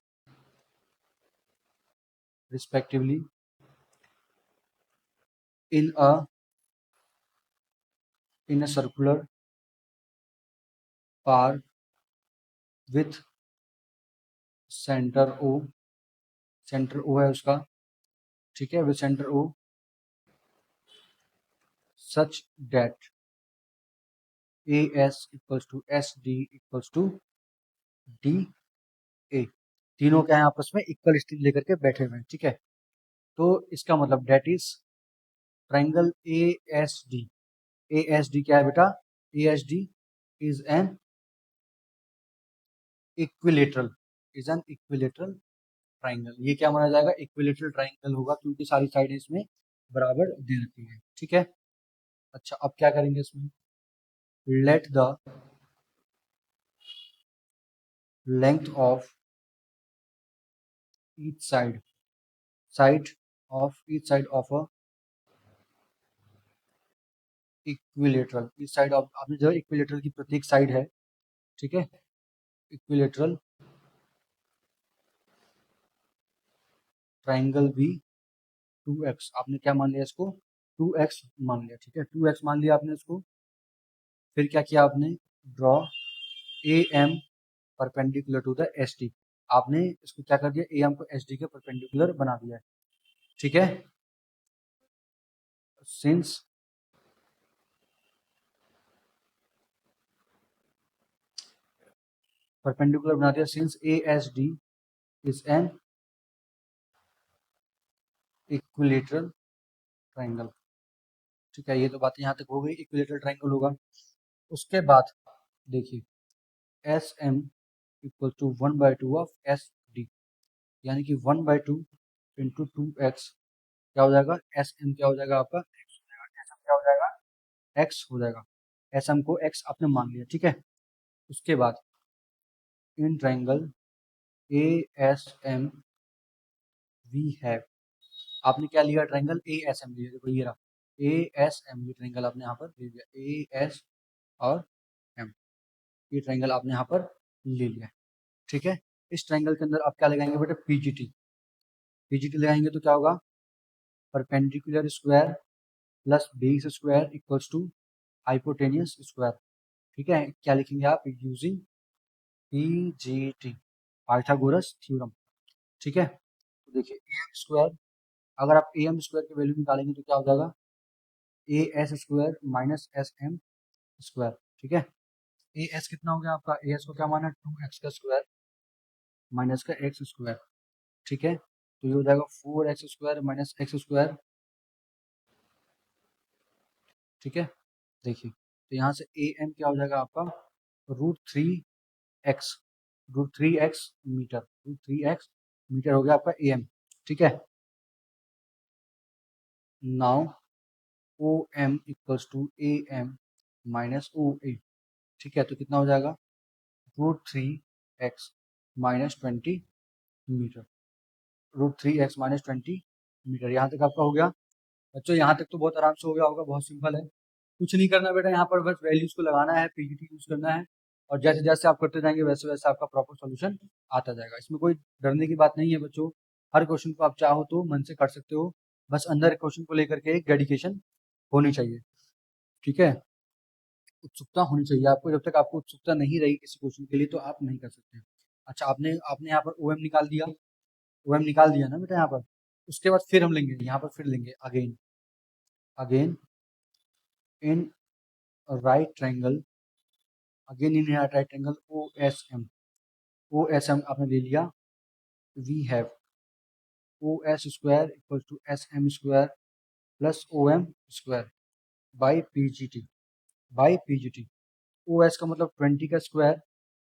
in a circular path with center O, centre O है उसका, ठीक है, with centre O such that AS equals to SD equals to DA। तीनों क्या है आपस में इक्वल स्टिच लेकर के बैठे हुए हैं, ठीक है। तो इसका मतलब that is triangle ASD। ASD क्या है बेटा? ASD is an equilateral triangle. ये क्या माना जाएगा? इक्विलेटरल ट्राइंगल होगा, क्योंकि सारी साइडें इसमें बराबर दे रखी है, ठीक है। अच्छा, अब क्या करेंगे इसमें? Let the length of each side of a equilateral, each side of, आपने जो इक्विलेटरल की प्रत्येक साइड है, ठीक है, इक्विलेटरल ट्राइंगल भी 2x, आपने क्या मान लिया इसको? 2x मान लिया, ठीक है, 2x मान लिया आपने इसको। फिर क्या किया आपने? Draw AM perpendicular to the SD। आपने इसको क्या कर दिया? AM को SD के परपेंडिकुलर बना दिया है, ठीक है। सिंस परपेंडिकुलर बना दिया, since ASD is an equilateral triangle, ठीक है। ये तो बात यहाँ तक हो गई, इक्विलेटरल ट्राइंगल होगा। उसके बाद देखिए SM equal to 1/2 of SD, यानी कि 1/2 इंटू 2x क्या हो जाएगा? SM क्या हो जाएगा आपका? x हो जाएगा। SM क्या हो जाएगा? x हो जाएगा। SM को x आपने मान लिया, ठीक है। उसके बाद in triangle ASM we have, आपने क्या लिया? ट्राइंगल ASM लिया, देखो ये रहा ASM, ये ट्राइंगल आपने यहाँ पर ले लिया, AS और M, ये ट्राइंगल आपने यहाँ पर ले लिया, ठीक है। इस ट्राइंगल के अंदर आप क्या लगाएंगे बेटा? पीजीटी लगाएंगे तो क्या होगा? Perpendicular square plus base square equals to hypotenuse square, ठीक है। क्या लिखेंगे आप? यूजिंग पीजीटी, पाइथागोरस थ्योरम, ठीक है। तो देखिए AM स्क्वायर, अगर आप AM स्क्वायर की वैल्यू निकालेंगे तो क्या हो जाएगा? AS square minus SM square, ठीक है। AS कितना हो गया आपका? AS को क्या माना? 2x का स्क्वायर माइनस का x स्क्वायर, ठीक है। तो ये हो जाएगा 4x square minus x square, ठीक है। देखिए तो यहाँ से AM क्या हो जाएगा आपका? √3x, √3x मीटर हो गया आपका AM, ठीक है। Now OM equals to AM minus OA, ठीक है। तो कितना हो जाएगा? √3x minus 20 metre, √3x - 20 metre. यहाँ तक आपका हो गया बच्चों, यहाँ तक तो बहुत आराम से हो गया होगा, बहुत सिंपल है। कुछ नहीं करना बेटा, यहाँ पर बस वैल्यूज को लगाना है, पीजीटी यूज करना है, और जैसे जैसे आप करते जाएंगे वैसे वैसे आपका प्रॉपर सॉल्यूशन आता जाएगा। इसमें कोई डरने की बात नहीं है बच्चों, हर क्वेश्चन को आप चाहो तो मन से कर सकते हो, बस अंदर क्वेश्चन को लेकर के एक डेडिकेशन होनी चाहिए, ठीक है। उत्सुकता होनी चाहिए आपको, जब तक आपको उत्सुकता नहीं रही किसी क्वेश्चन के लिए तो आप नहीं कर सकते। अच्छा, आपने आपने यहाँ पर OM निकाल दिया, OM निकाल दिया ना बेटा यहाँ पर। उसके बाद फिर हम लेंगे यहाँ पर, फिर लेंगे again in right triangle, OSM आपने ले लिया। We have OS square equal to SM square plus OM square by PGT. OS का मतलब 20 का square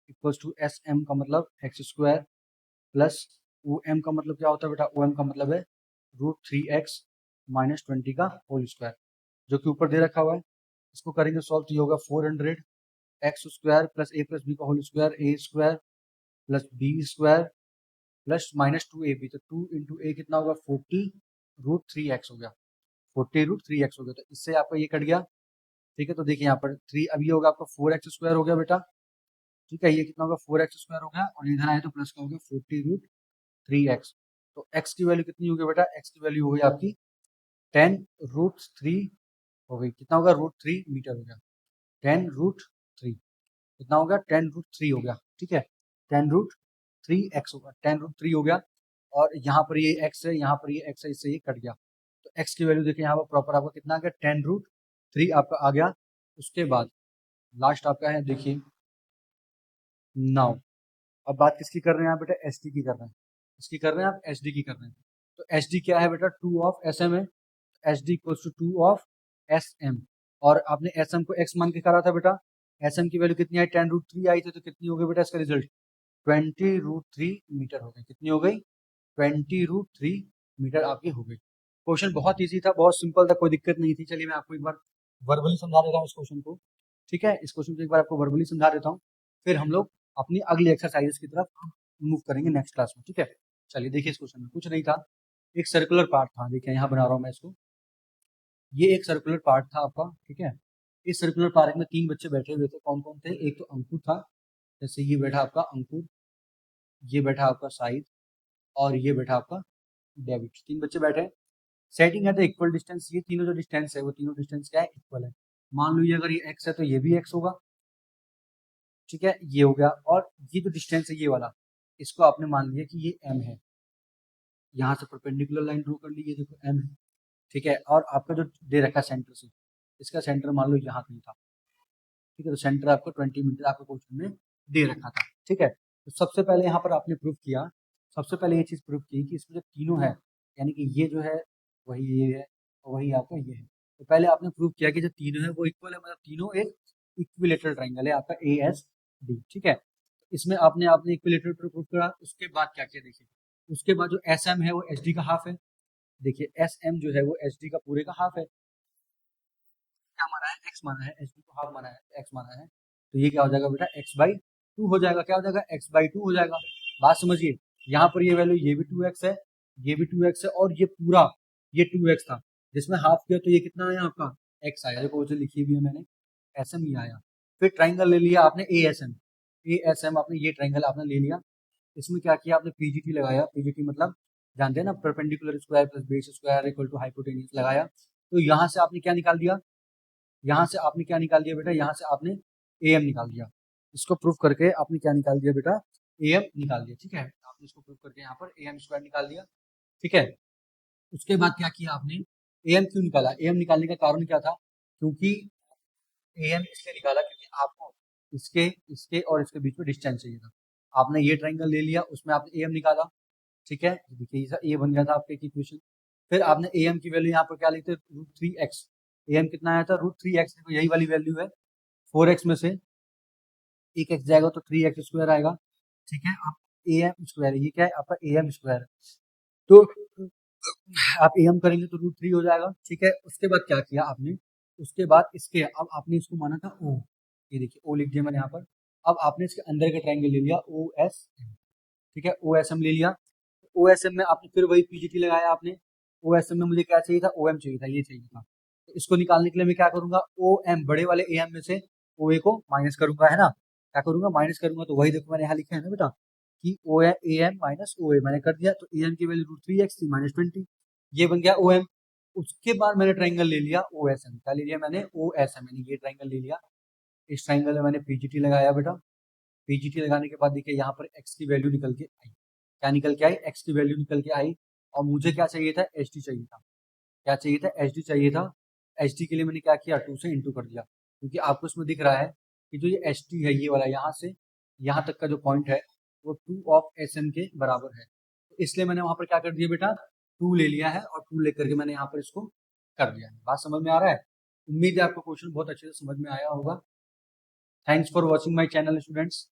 equals to S M का मतलब X square plus O M का मतलब क्या होता है बेटा, ओ एम का मतलब है √3x माइनस 20 का होल स्क्वायर, जो कि ऊपर दे रखा हुआ है। इसको करेंगे सॉल्व तो ये होगा 400 x square plus A plus B का whole square A square plus B square plus minus 2ab, तो 2 इंटू ए कितना होगा 40√3x हो गया, 40√3x हो गया। तो इससे आपका ये कट गया, ठीक है। तो देखिए यहाँ पर 3 अब ये होगा आपका 4x स्क्वायर हो गया बेटा, ठीक है। ये कितना होगा 4x स्क्वायर हो गया और इधर आए तो प्लस का हो गया 40√3x। तो x की वैल्यू कितनी होगी बेटा, x की वैल्यू हो गई आपकी 10√3 हो गई, कितना होगा √3 मीटर हो गया, 10√3 कितना हो गया 10√3 हो गया, ठीक है। 10√3x होगा, 10√3 हो गया। और यहाँ पर ये x है, यहाँ पर ये x है, इससे ये कट गया। तो x की वैल्यू देखिए यहाँ पर प्रॉपर आपका कितना आ गया 10√3 आपका आ गया। उसके बाद लास्ट आपका है देखिए नाउ, अब बात किसकी कर रहे हैं आप बेटा, एस डी की कर रहे हैं, इसकी कर रहे हैं आप एस डी की कर रहे हैं। तो एस डी क्या है बेटा, 2 ऑफ एस एम है, S D equals to 2 of S M. और आपने एस एम को एक्स मान के करा था बेटा, एस एम की वैल्यू कितनी आई 10√3 आई थी, तो कितनी हो गई बेटा इसका रिजल्ट 20√3 मीटर हो गई, कितनी हो गई 20√3 मीटर आपकी हो गई। क्वेश्चन बहुत ईजी था, बहुत सिंपल था, कोई दिक्कत नहीं थी। चलिए मैं आपको एक बार वर्बली समझा देता हूँ इस क्वेश्चन को, ठीक है। इस क्वेश्चन को एक बार आपको वर्बली समझा देता हूँ, फिर हम लोग अपनी अगली एक्सरसाइजेस की तरफ मूव करेंगे नेक्स्ट क्लास में, ठीक है। चलिए देखिए इस क्वेश्चन में कुछ नहीं था, एक सर्कुलर पार्ट था, देखिए यहाँ बना रहा हूँ मैं इसको, ये एक सर्कुलर पार्ट था आपका, ठीक है। इस सर्कुलर पार्क में 3 बच्चे बैठे हुए थे, कौन कौन थे, एक तो अंकुर था, जैसे ये बैठा आपका अंकुर, ये बैठा आपका साहिद और ये बैठा आपका डेविड, 3 बच्चे बैठे हैं। सेटिंग है तो इक्वल डिस्टेंस, ये तीनों जो डिस्टेंस है वो तीनों डिस्टेंस क्या है, इक्वल है। मान लो ये अगर ये x है तो ये भी x होगा, ठीक है, ये हो गया। और ये जो डिस्टेंस है ये वाला, इसको आपने मान लिया कि ये m है, यहाँ से परपेंडिकुलर लाइन ड्रॉ कर ली, ये देखो m है, ठीक है। और आपका जो दे रखा है सेंटर से, इसका सेंटर मान लो यहाँ कहीं था, ठीक है। तो सेंटर आपको 20 मीटर आपको क्वेश्चन में दे रखा था, ठीक है। तो सबसे पहले यहाँ पर आपने प्रूफ किया, सबसे पहले ये चीज़ प्रूफ की कि इसमें जो तीनों है, यानी कि ये जो है वही ये है और वही आपका ये है। तो पहले आपने प्रूफ किया कि जो तीनों है वो इक्वल है, मतलब तीनों एक इक्विलेटरल ट्राइंगल है आपका ASD, ठीक है। इसमें आपने आपने इक्विलेटरल प्रूफ करा, उसके बाद क्या किया देखिए, उसके बाद जो SM है वो SD का हाफ है, देखिए SM जो है वो SD का पूरे का हाफ है। क्या माना है, एक्स माना है, एच डी को हाफ माना है, एक्स माना है। तो ये क्या हो जाएगा बेटा x/2 हो जाएगा, क्या हो जाएगा x/2 हो जाएगा। बात समझिए, यहाँ पर ये वैल्यू ये भी 2x है, ये भी 2x है और ये पूरा ये 2x था, जिसमें हाफ किया तो ये कितना आया आपका x आया, देखो जो लिखी हुई है मैंने SM ही आया। फिर ट्राइंगल ले लिया आपने ASM आपने ये ट्राइंगल आपने ले लिया, इसमें क्या किया आपने PGT लगाया, PGT मतलब जानते हैं ना, perpendicular square plus base square equal to hypotenuse लगाया। तो यहाँ से आपने क्या निकाल दिया, यहाँ से आपने क्या निकाल दिया बेटा, यहाँ से आपने AM निकाल दिया, इसको प्रूफ करके आपने क्या निकाल दिया बेटा AM निकाल दिया, ठीक है। आपने इसको प्रूफ करके यहाँ पर AM स्क्वायर निकाल दिया, ठीक है। उसके बाद क्या किया आपने, AM क्यों निकाला, AM निकालने का कारण क्या था, क्योंकि AM इसलिए निकाला क्योंकि आपको इसके इसके और इसके बीच में डिस्टेंस चाहिए था। आपने ये ट्राइंगल ले लिया, उसमें आपने AM निकाला, ठीक है। देखिए ये बन गया था आपका इक्वेशन। फिर आपने AM की वैल्यू यहाँ पर क्या लिखते √3x, AM कितना आया था √3x, देखो यही वाली वैल्यू है, 4x में से एक x जाएगा तो 3x स्क्वायर आएगा, ठीक है। आप AM स्क्वायर, ये क्या है आपका AM स्क्वायर, तो आप AM करेंगे तो √3 हो जाएगा, ठीक है। उसके बाद क्या किया आपने, उसके बाद इसके अब आपने इसको माना था O, ये देखिए O लिख दिया मैंने यहाँ पर। अब आपने इसके अंदर का ट्राइंगल ले लिया OSM, ठीक है, OSM ले लिया। OSM में आपने फिर वही PGT लगाया आपने, OSM में मुझे क्या चाहिए था, OM चाहिए था, ये चाहिए था। तो इसको निकालने के लिए मैं क्या करूंगा, OM बड़े वाले AM में से OA को माइनस करूंगा, है ना, क्या करूंगा माइनस करूंगा। तो वही देखो मैंने यहाँ लिखा है ना बेटा कि AM माइनस OA मैंने कर दिया, तो AM की वैल्यू √3x थी माइनस 20, ये बन गया OM। उसके बाद मैंने ट्राइंगल ले लिया OSM, क्या ले लिया मैंने OSM, मैंने ये ट्राइंगल ले लिया, इस ट्राइंगल में मैंने PGT लगाया बेटा, PGT लगाने के बाद देखिए यहाँ पर x की वैल्यू निकल के आई, क्या निकल के आई, x की वैल्यू निकल के आई। और मुझे क्या चाहिए था, HD चाहिए था, क्या चाहिए था, HD चाहिए था। HD के लिए मैंने क्या किया, 2 से इंटू कर दिया, क्योंकि आपको इसमें दिख रहा है कि जो ये HD है ये वाला यहाँ से यहाँ तक का जो पॉइंट है वो 2 ऑफ SM के बराबर है, तो इसलिए मैंने वहां पर क्या कर दिया बेटा 2 ले लिया है और 2 लेकर के मैंने यहाँ पर इसको कर दिया है। बात समझ में आ रहा है, उम्मीद है आपको क्वेश्चन बहुत अच्छे से समझ में आया होगा। Thanks for watching my channel students.